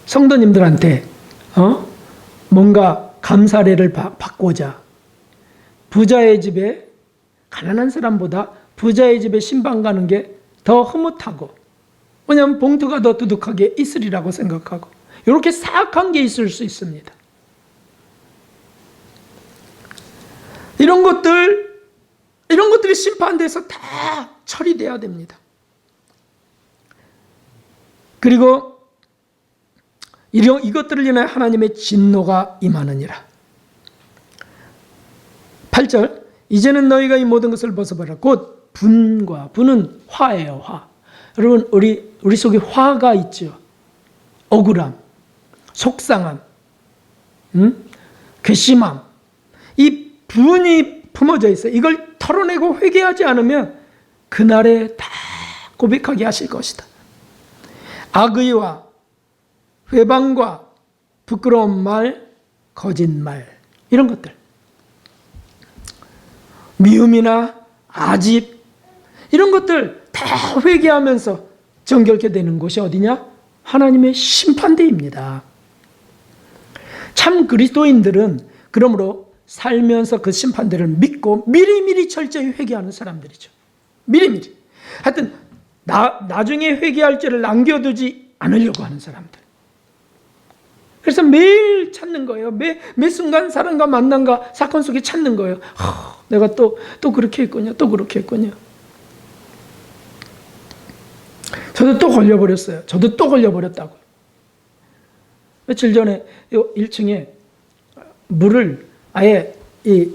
성도님들한테 뭔가 감사례를 받고자 부자의 집에, 가난한 사람보다 부자의 집에 신방 가는 게 더 흐뭇하고, 왜냐하면 봉투가 더 두둑하게 있으리라고 생각하고, 이렇게 사악한 게 있을 수 있습니다. 이런 것들이 심판돼서 다 처리돼야 됩니다. 그리고 이것들을 인하여 하나님의 진노가 임하느니라. 8절, 이제는 너희가 이 모든 것을 벗어버려. 곧 분은 화예요, 화. 여러분, 우리 속에 화가 있죠. 억울함, 속상함, 괘씸함. 이 분이 품어져 있어요. 이걸 털어내고 회개하지 않으면 그날에 다 고백하게 하실 것이다. 악의와 회방과 부끄러운 말, 거짓말, 이런 것들, 미움이나 아집, 이런 것들 다 회개하면서 정결케 되는 곳이 어디냐? 하나님의 심판대입니다. 참 그리스도인들은 그러므로 살면서 그 심판대를 믿고 미리미리 철저히 회개하는 사람들이죠. 미리미리. 하여튼 나중에 회개할 죄를 남겨두지 않으려고 하는 사람들. 그래서 매일 찾는 거예요. 매 순간 사람과 만남과 사건 속에 찾는 거예요. 내가 또 그렇게 했군요. 또 그렇게 했군요. 저도 또 걸려버렸어요. 저도 또 걸려버렸다고. 며칠 전에 1층에 물을 아예 이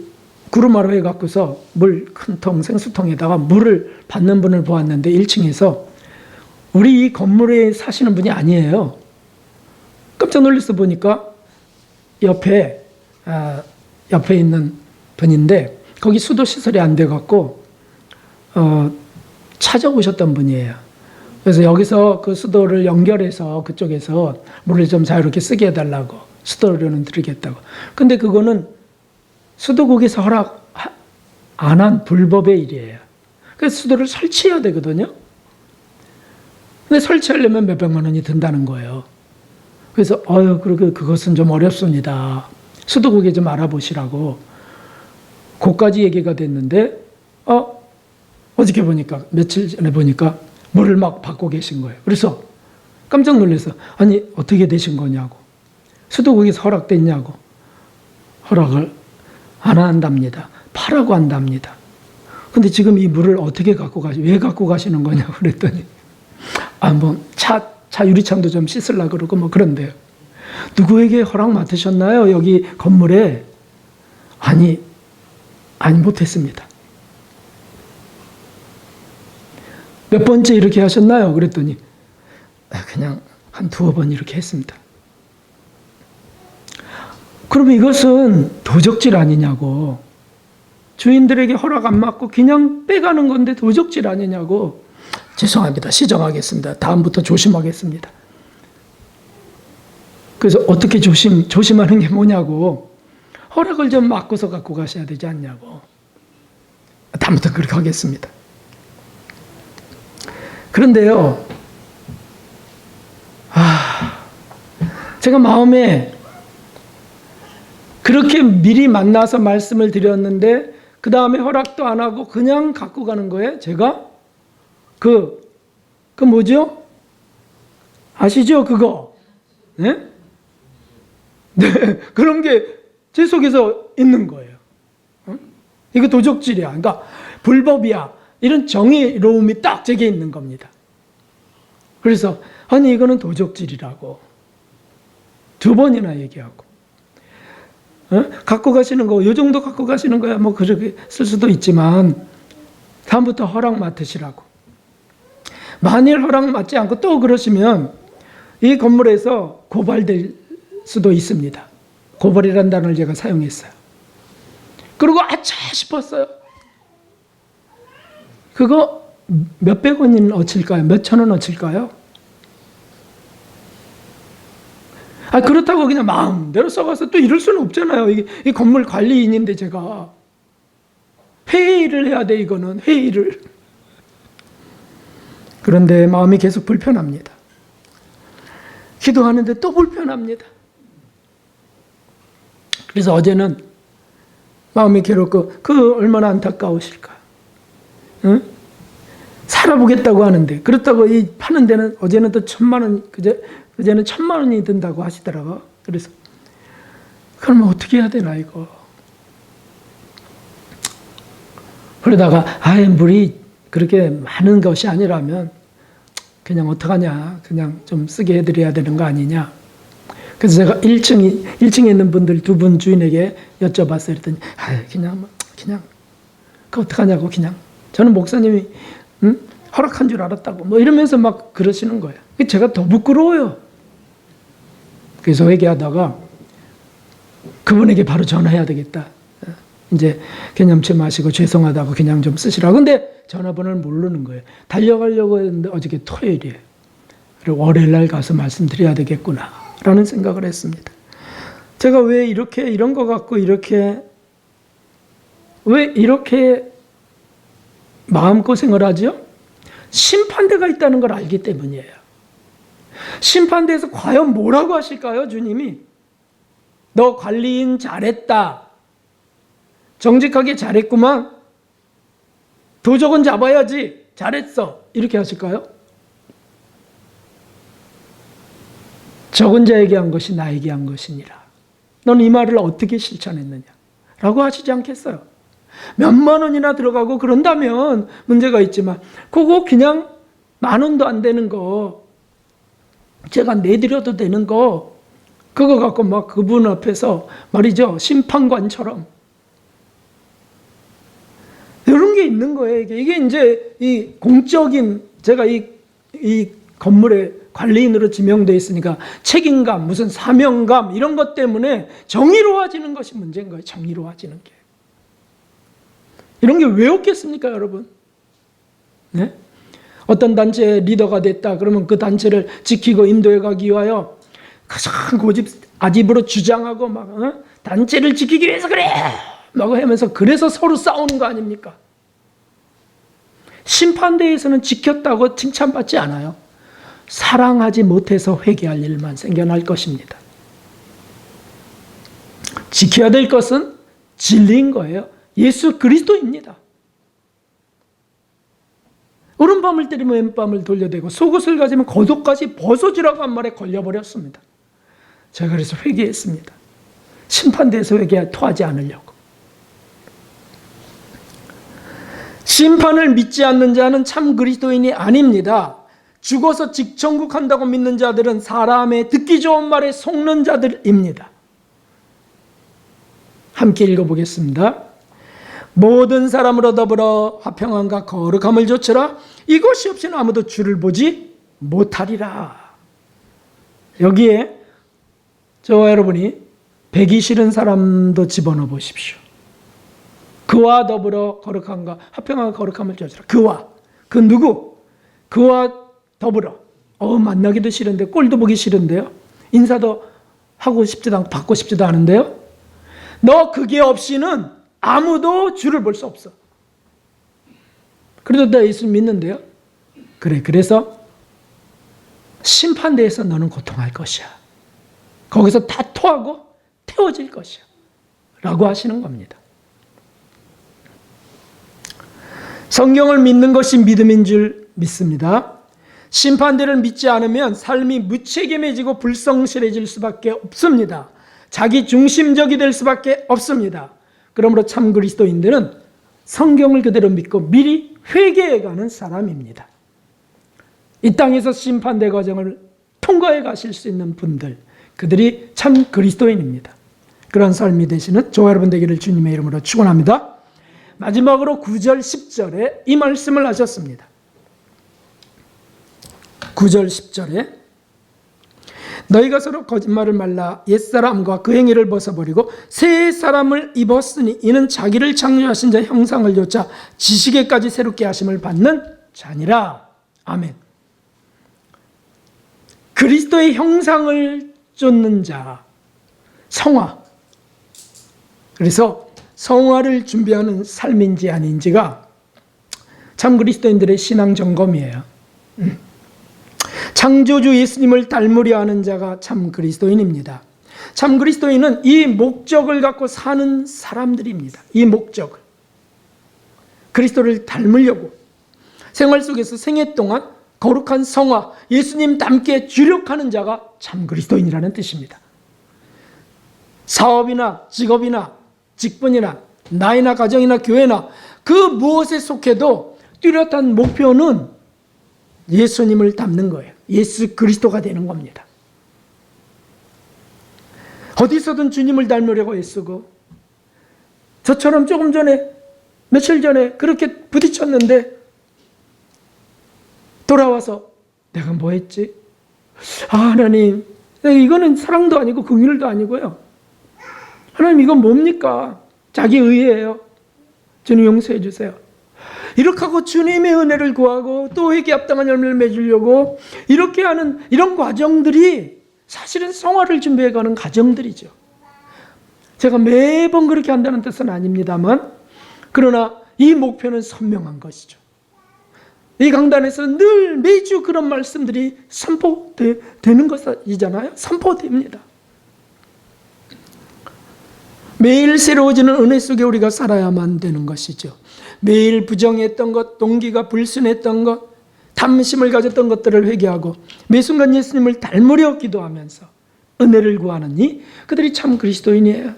구루마로 해갖고서 물 큰 통, 생수통에다가 물을 받는 분을 보았는데 1층에서 우리 이 건물에 사시는 분이 아니에요. 깜짝 놀라서 보니까 옆에 있는 분인데 거기 수도 시설이 안 돼갖고 찾아오셨던 분이에요. 그래서 여기서 그 수도를 연결해서 그쪽에서 물을 좀 자유롭게 쓰게 해달라고, 수도료는 드리겠다고. 근데 그거는 수도국에서 허락 안 한 불법의 일이에요. 그래서 수도를 설치해야 되거든요. 근데 설치하려면 몇백만 원이 든다는 거예요. 그래서 그것은 좀 어렵습니다. 수도국에 좀 알아보시라고. 그까지 얘기가 됐는데 어저께 보니까, 며칠 전에 보니까 물을 막 받고 계신 거예요. 그래서 깜짝 놀라서, 아니 어떻게 되신 거냐고, 수도국에서 허락됐냐고. 허락을 안 한답니다. 파라고 한답니다. 근데 지금 이 물을 어떻게 왜 갖고 가시는 거냐고 그랬더니, 뭐 차 유리창도 좀 씻으려고 그러고 뭐 그런데요. 누구에게 허락 맡으셨나요? 여기 건물에. 아니 못했습니다. 몇 번째 이렇게 하셨나요? 그랬더니 그냥 한 두어 번 이렇게 했습니다. 그러면 이것은 도적질 아니냐고. 주인들에게 허락 안 받고 그냥 빼가는 건데 도적질 아니냐고. 죄송합니다. 시정하겠습니다. 다음부터 조심하겠습니다. 그래서 어떻게 조심하는 게 뭐냐고. 허락을 좀 맡고서 갖고 가셔야 되지 않냐고. 다음부터 그렇게 하겠습니다. 그런데요, 제가 마음에 그렇게 미리 만나서 말씀을 드렸는데 그 다음에 허락도 안 하고 그냥 갖고 가는 거예요. 제가 그 뭐죠? 아시죠? 그거. 네? 네, 그런 게 제 속에서 있는 거예요. 이거 도적질이야. 그러니까 불법이야. 이런 정의로움이 딱 제게 있는 겁니다. 그래서 아니 이거는 도적질이라고 두 번이나 얘기하고, 갖고 가시는 거, 요 정도 갖고 가시는 거야 뭐 그렇게 쓸 수도 있지만 다음부터 허락 맡으시라고. 만일 허락 맡지 않고 또 그러시면 이 건물에서 고발될 수도 있습니다. 고발이라는 단어를 제가 사용했어요. 그리고 아차 싶었어요. 그거 몇백 원은 어칠까요? 몇천 원 어칠까요? 그렇다고 그냥 마음대로 써가서 또 이럴 수는 없잖아요. 이 건물 관리인인데 제가 회의를 해야 돼. 이거는 회의를. 그런데 마음이 계속 불편합니다. 기도하는데 또 불편합니다. 그래서 어제는 마음이 괴롭고 그 얼마나 안타까우실까. 응? 살아보겠다고 하는데 그렇다고 이 파는 데는 어제는 또 1,000,000원 그제는 1,000,000원이 든다고 하시더라고. 그래서 그러면 어떻게 해야 되나 이거. 그러다가 물이 그렇게 많은 것이 아니라면 그냥 어떡하냐. 그냥 좀 쓰게 해드려야 되는 거 아니냐. 그래서 제가 1층에 있는 분들 2분 주인에게 여쭤봤어요. 그랬더니 그냥 그 어떡하냐고 그냥. 저는 목사님이 허락한 줄 알았다고 뭐 이러면서 막 그러시는 거예요. 제가 더 부끄러워요. 그래서 회개하다가 그분에게 바로 전화해야 되겠다. 이제 개념치 마시고 죄송하다고 그냥 좀 쓰시라고. 근데 전화번호를 모르는 거예요. 달려가려고 했는데 어저께 토요일이에요. 그리고 월요일 날 가서 말씀드려야 되겠구나 라는 생각을 했습니다. 제가 왜 이런 거 갖고 왜 이렇게 마음고생을 하죠? 심판대가 있다는 걸 알기 때문이에요. 심판대에서 과연 뭐라고 하실까요? 주님이 너 관리인 잘했다. 정직하게 잘했구만. 도적은 잡아야지. 잘했어. 이렇게 하실까요? 적은 자에게 한 것이 나에게 한 것이니라. 넌 이 말을 어떻게 실천했느냐? 라고 하시지 않겠어요? 몇만 원이나 들어가고 그런다면 문제가 있지만 그거 그냥 10,000원도 안 되는 거 제가 내드려도 되는 거 그거 갖고 막 그분 앞에서 말이죠. 심판관처럼 이런 게 있는 거예요. 이게 이제 이 공적인 제가 이 건물의 관리인으로 지명되어 있으니까 책임감, 무슨 사명감 이런 것 때문에 정의로워지는 것이 문제인 거예요. 정의로워지는 게. 이런 게 왜 없겠습니까, 여러분? 네? 어떤 단체의 리더가 됐다 그러면 그 단체를 지키고 인도해 가기 위하여 가장 아집으로 주장하고 막 단체를 지키기 위해서 그래! 막 하면서 그래서 서로 싸우는 거 아닙니까? 심판대에서는 지켰다고 칭찬받지 않아요. 사랑하지 못해서 회개할 일만 생겨날 것입니다. 지켜야 될 것은 진리인 거예요. 예수 그리스도입니다. 오른밤을 때리면 왼밤을 돌려대고 속옷을 가지면 겉옷까지 벗어지라고 한 말에 걸려버렸습니다. 제가 그래서 회개했습니다. 심판대에서 토하지 않으려고. 심판을 믿지 않는 자는 참 그리스도인이 아닙니다. 죽어서 직천국 한다고 믿는 자들은 사람의 듣기 좋은 말에 속는 자들입니다. 함께 읽어보겠습니다. 모든 사람으로 더불어 화평함과 거룩함을 좇으라. 이것이 없이는 아무도 주를 보지 못하리라. 여기에 저와 여러분이 배기 싫은 사람도 집어넣어 보십시오. 그와 더불어 거룩함과 화평함과 거룩함을 좇으라. 그 누구? 그와 더불어 만나기도 싫은데 꼴도 보기 싫은데요. 인사도 하고 싶지도 않고 받고 싶지도 않은데요. 너 그게 없이는 아무도 주를 볼 수 없어. 그래도 나 예수 믿는데요. 그래서 심판대에서 너는 고통할 것이야. 거기서 다 토하고 태워질 것이야. 라고 하시는 겁니다. 성경을 믿는 것이 믿음인 줄 믿습니다. 심판대를 믿지 않으면 삶이 무책임해지고 불성실해질 수밖에 없습니다. 자기 중심적이 될 수밖에 없습니다. 그러므로 참 그리스도인들은 성경을 그대로 믿고 미리 회개해가는 사람입니다. 이 땅에서 심판대 과정을 통과해 가실 수 있는 분들, 그들이 참 그리스도인입니다. 그런 삶이 되시는 저와 여러분 되기를 주님의 이름으로 축원합니다. 마지막으로 9절 10절에 이 말씀을 하셨습니다. 9절 10절에 너희가 서로 거짓말을 말라 옛사람과 그 행위를 벗어버리고 새 사람을 입었으니 이는 자기를 창조하신 자 형상을 좇아 지식에까지 새롭게 하심을 받는 자니라. 아멘. 그리스도의 형상을 좇는 자, 성화. 그래서 성화를 준비하는 삶인지 아닌지가 참 그리스도인들의 신앙 점검이에요. 창조주 예수님을 닮으려 하는 자가 참 그리스도인입니다. 참 그리스도인은 이 목적을 갖고 사는 사람들입니다. 이 목적을. 그리스도를 닮으려고 생활 속에서 생애 동안 거룩한 성화, 예수님 닮게 주력하는 자가 참 그리스도인이라는 뜻입니다. 사업이나 직업이나 직분이나 나이나 가정이나 교회나 그 무엇에 속해도 뚜렷한 목표는 예수님을 닮는 거예요. 예수 그리스도가 되는 겁니다. 어디서든 주님을 닮으려고 애쓰고, 저처럼 조금 전에, 며칠 전에 그렇게 부딪혔는데 돌아와서 내가 뭐 했지? 하나님, 이거는 사랑도 아니고 긍휼도 아니고요. 하나님, 이건 뭡니까? 자기 의예요. 주님 용서해 주세요. 이렇게 하고 주님의 은혜를 구하고 또 회개 합당한 열매를 맺으려고 이렇게 하는 이런 과정들이 사실은 성화를 준비해가는 과정들이죠. 제가 매번 그렇게 한다는 뜻은 아닙니다만, 그러나 이 목표는 선명한 것이죠. 이 강단에서 늘 매주 그런 말씀들이 선포되는 것이잖아요. 선포됩니다. 매일 새로워지는 은혜 속에 우리가 살아야만 되는 것이죠. 매일 부정했던 것, 동기가 불순했던 것, 탐심을 가졌던 것들을 회개하고 매 순간 예수님을 닮으려 기도하면서 은혜를 구하는 그들이 참 그리스도인이에요.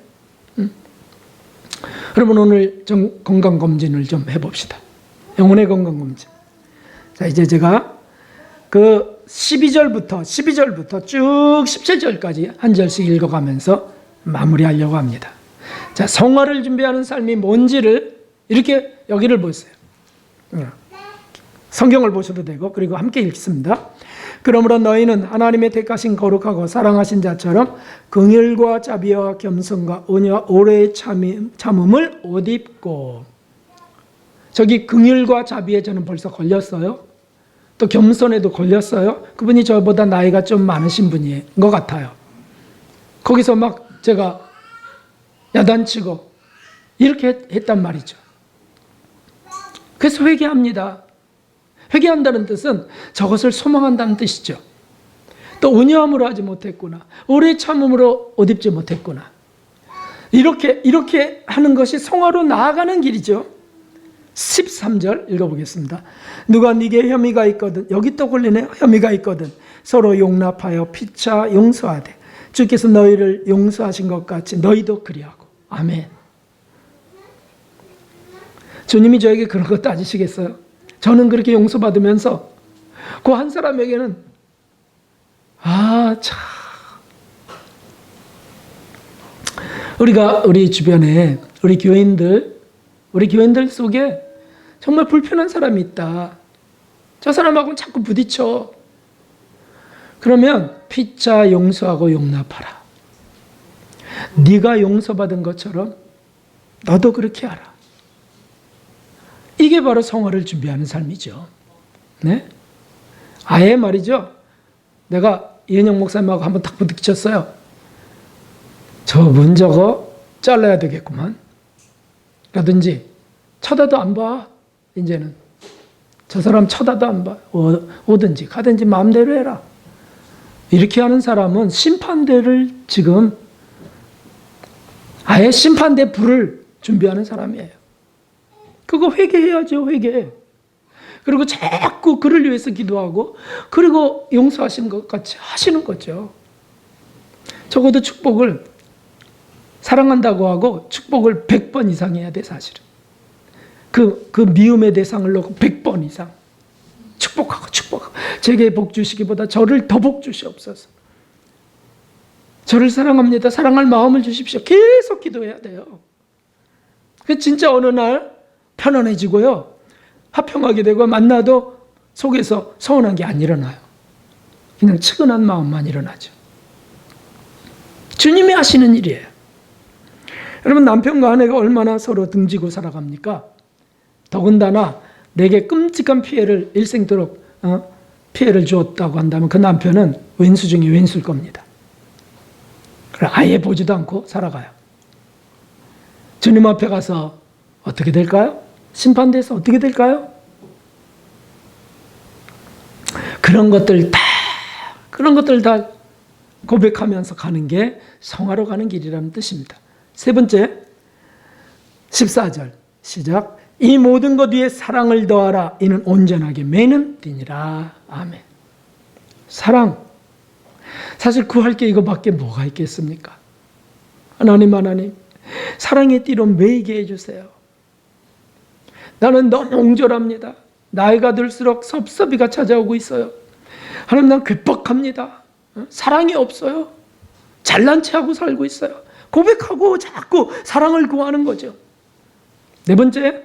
여러분, 오늘 좀 건강검진을 좀 해봅시다. 영혼의 건강검진. 자, 이제 제가 그 12절부터 쭉 17절까지 한 절씩 읽어가면서 마무리하려고 합니다. 자, 성화를 준비하는 삶이 뭔지를 이렇게 여기를 보세요. 성경을 보셔도 되고, 그리고 함께 읽습니다. 그러므로 너희는 하나님의 택하신 거룩하고 사랑하신 자처럼 긍휼과 자비와 겸손과 온유와 오래의 참음을 옷 입고. 저기 긍휼과 자비에 저는 벌써 걸렸어요. 또 겸손에도 걸렸어요. 그분이 저보다 나이가 좀 많으신 분인 것 같아요. 거기서 막 제가 야단치고 이렇게 했단 말이죠. 그래서 회개합니다. 회개한다는 뜻은 저것을 소망한다는 뜻이죠. 또 온유함으로 하지 못했구나, 오래 참음으로 옷 입지 못했구나, 이렇게 하는 것이 성화로 나아가는 길이죠. 13절 읽어보겠습니다. 누가 네게 혐의가 있거든, 여기 또 걸리네, 혐의가 있거든 서로 용납하여 피차 용서하되 주께서 너희를 용서하신 것 같이 너희도 그리하고. 아멘. 주님이 저에게 그런 거 따지시겠어요? 저는 그렇게 용서받으면서 그 한 사람에게는 참, 우리 주변에 우리 교인들 속에 정말 불편한 사람이 있다. 저 사람하고는 자꾸 부딪혀. 그러면 피차 용서하고 용납하라. 네가 용서받은 것처럼 너도 그렇게 하라. 이게 바로 성화를 준비하는 삶이죠. 네? 아예 말이죠. 내가 이은영 목사님하고 한번 딱 부딪혔어요. 저분 저거 잘라야 되겠구만. 라든지 쳐다도 안 봐. 이제는 저 사람 쳐다도 안 봐. 오든지 가든지 마음대로 해라. 이렇게 하는 사람은 심판대를 지금 아예 심판대 불을 준비하는 사람이에요. 그거 회개해야죠. 회개. 그리고 자꾸 그를 위해서 기도하고 그리고 용서하신 것 같이 하시는 거죠. 적어도 축복을 사랑한다고 하고 축복을 100번 이상 해야 돼. 사실은 그 미움의 대상을 놓고 100번 이상 축복하고 제게 복 주시기보다 저를 더 복 주시옵소서. 저를 사랑합니다. 사랑할 마음을 주십시오. 계속 기도해야 돼요. 그 진짜 어느 날 편안해지고요. 화평하게 되고 만나도 속에서 서운한 게 안 일어나요. 그냥 측은한 마음만 일어나죠. 주님이 하시는 일이에요. 여러분, 남편과 아내가 얼마나 서로 등지고 살아갑니까? 더군다나 내게 끔찍한 피해를 일생도록 피해를 주었다고 한다면 그 남편은 왼수 중에 왼수일 겁니다. 아예 보지도 않고 살아가요. 주님 앞에 가서 어떻게 될까요? 심판대에서 어떻게 될까요? 그런 것들 다 고백하면서 가는 게 성화로 가는 길이라는 뜻입니다. 세 번째, 14절 시작. 이 모든 것 위에 사랑을 더하라. 이는 온전하게 매는 띠니라. 아멘. 사랑. 사실 구할 게 이거밖에 뭐가 있겠습니까? 하나님, 사랑의 띠로 매이게 해주세요. 나는 너무 옹졸합니다. 나이가 들수록 섭섭이가 찾아오고 있어요. 하나님, 난 괴팍합니다. 사랑이 없어요. 잘난 체하고 살고 있어요. 고백하고 자꾸 사랑을 구하는 거죠. 네 번째,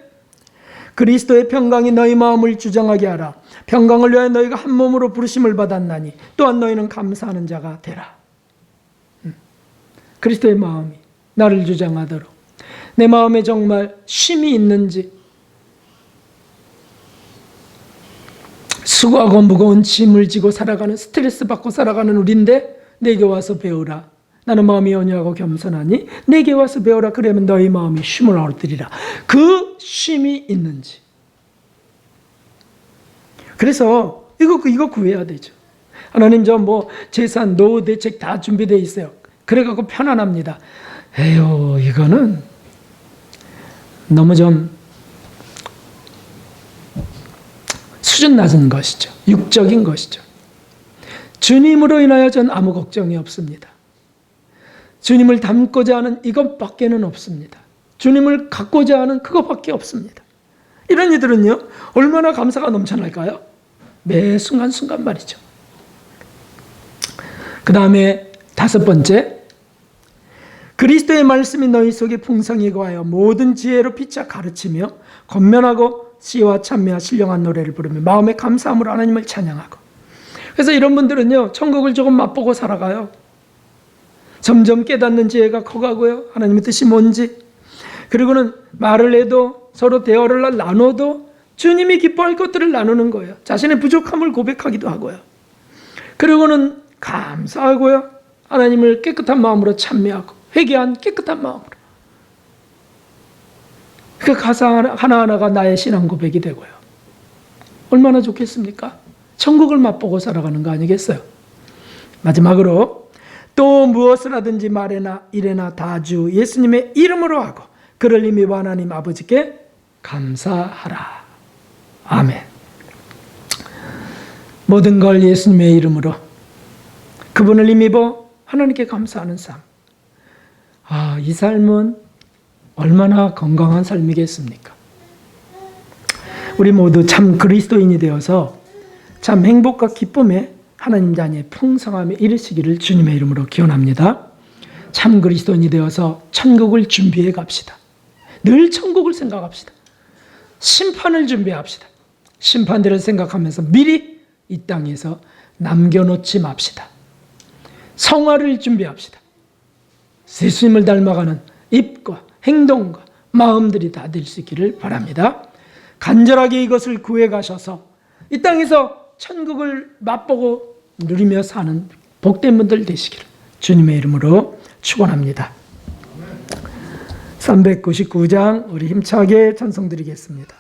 그리스도의 평강이 너희 마음을 주장하게 하라. 평강을 위하여 너희가 한 몸으로 부르심을 받았나니 또한 너희는 감사하는 자가 되라. 그리스도의 마음이 나를 주장하도록, 내 마음에 정말 쉼이 있는지, 수고하고 무거운 짐을 지고 살아가는, 스트레스 받고 살아가는 우리인데 내게 와서 배우라. 나는 마음이 온유하고 겸손하니 내게 와서 배우라. 그러면 너희 마음이 쉼을 얻으리라. 그 쉼이 있는지. 그래서 이거 구해야 되죠. 하나님, 저 재산, 노후 대책 다 준비되어 있어요. 그래갖고 편안합니다. 에휴, 이거는 너무 좀 수준 낮은 것이죠. 육적인 것이죠. 주님으로 인하여 전 아무 걱정이 없습니다. 주님을 닮고자 하는 이것밖에는 없습니다. 주님을 갖고자 하는 그것밖에 없습니다. 이런 이들은요, 얼마나 감사가 넘쳐날까요? 매 순간순간 말이죠. 그 다음에 다섯 번째, 그리스도의 말씀이 너희 속에 풍성히 거하여 모든 지혜로 피차 가르치며 권면하고 시와 찬미와 신령한 노래를 부르며 마음의 감사함으로 하나님을 찬양하고. 그래서 이런 분들은요, 천국을 조금 맛보고 살아가요. 점점 깨닫는 지혜가 커가고요, 하나님의 뜻이 뭔지. 그리고는 말을 해도 서로 대화를 나눠도 주님이 기뻐할 것들을 나누는 거예요. 자신의 부족함을 고백하기도 하고요. 그리고는 감사하고요, 하나님을 깨끗한 마음으로 찬미하고 회개한 깨끗한 마음으로. 그 가사 하나하나가 나의 신앙 고백이 되고요. 얼마나 좋겠습니까? 천국을 맛보고 살아가는 거 아니겠어요? 마지막으로, 또 무엇을 하든지 말에나 일에나 다 주 예수님의 이름으로 하고 그를 힘입어 하나님 아버지께 감사하라. 아멘. 모든 걸 예수님의 이름으로, 그분을 힘입어 하나님께 감사하는 삶. 이 삶은 얼마나 건강한 삶이겠습니까? 우리 모두 참 그리스도인이 되어서 참 행복과 기쁨에 하나님 자녀의 풍성함에 이르시기를 주님의 이름으로 기원합니다. 참 그리스도인이 되어서 천국을 준비해 갑시다. 늘 천국을 생각합시다. 심판을 준비합시다. 심판대를 생각하면서 미리 이 땅에서 남겨놓지 맙시다. 성화를 준비합시다. 예수님을 닮아가는 입과 행동과 마음들이 다 될 수 있기를 바랍니다. 간절하게 이것을 구해 가셔서 이 땅에서 천국을 맛보고 누리며 사는 복된 분들 되시기를 주님의 이름으로 축원합니다. 399장 우리 힘차게 찬송 드리겠습니다.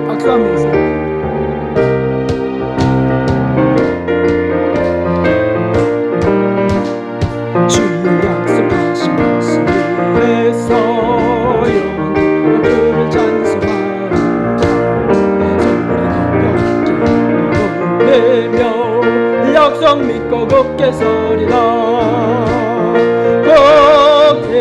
박수하면서 믿고 곱게 서리라. 곱게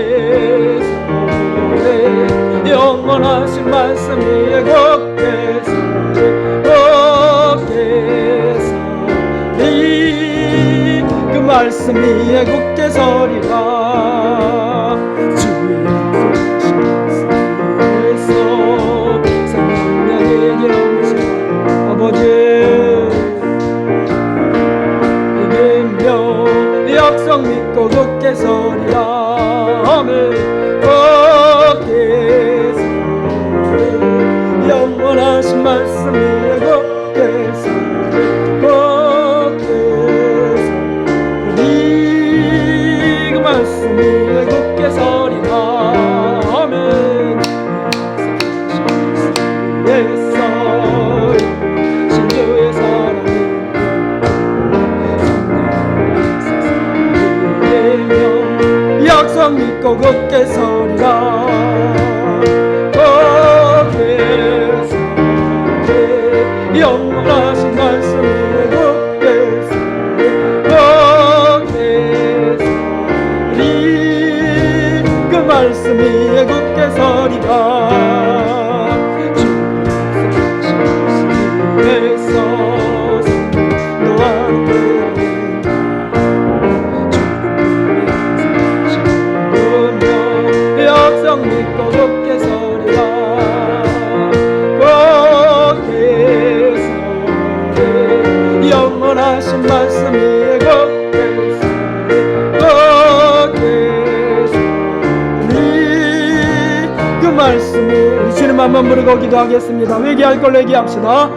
서리 영원하신 말씀 위에 곱게 서리. 곱게 서리 그 말씀 위에 곱게 서리라. 주의 약속하신 말씀에서 생명의 영생 아버지 약속 믿고 굳게 서리라. 아멘. 굳게 서리 영원하신 말씀 위에 굳게 서리. 굳게 서리 그 말씀 위에 굳게 서리라. 아멘. 예서 신주 항상 믿고 걷게 서리라. 걷게 서리 영원하신 말씀이 걷게 서리 그 말씀이 걷게 서리라. 믿고 걷게 서리라. 걷게 서리 영원하신 말씀 위에 걷게 서리. 걷게 서리 그 말씀을 우리 주님 한번 부르고 기도하겠습니다. 회개할 걸로 얘기합시다.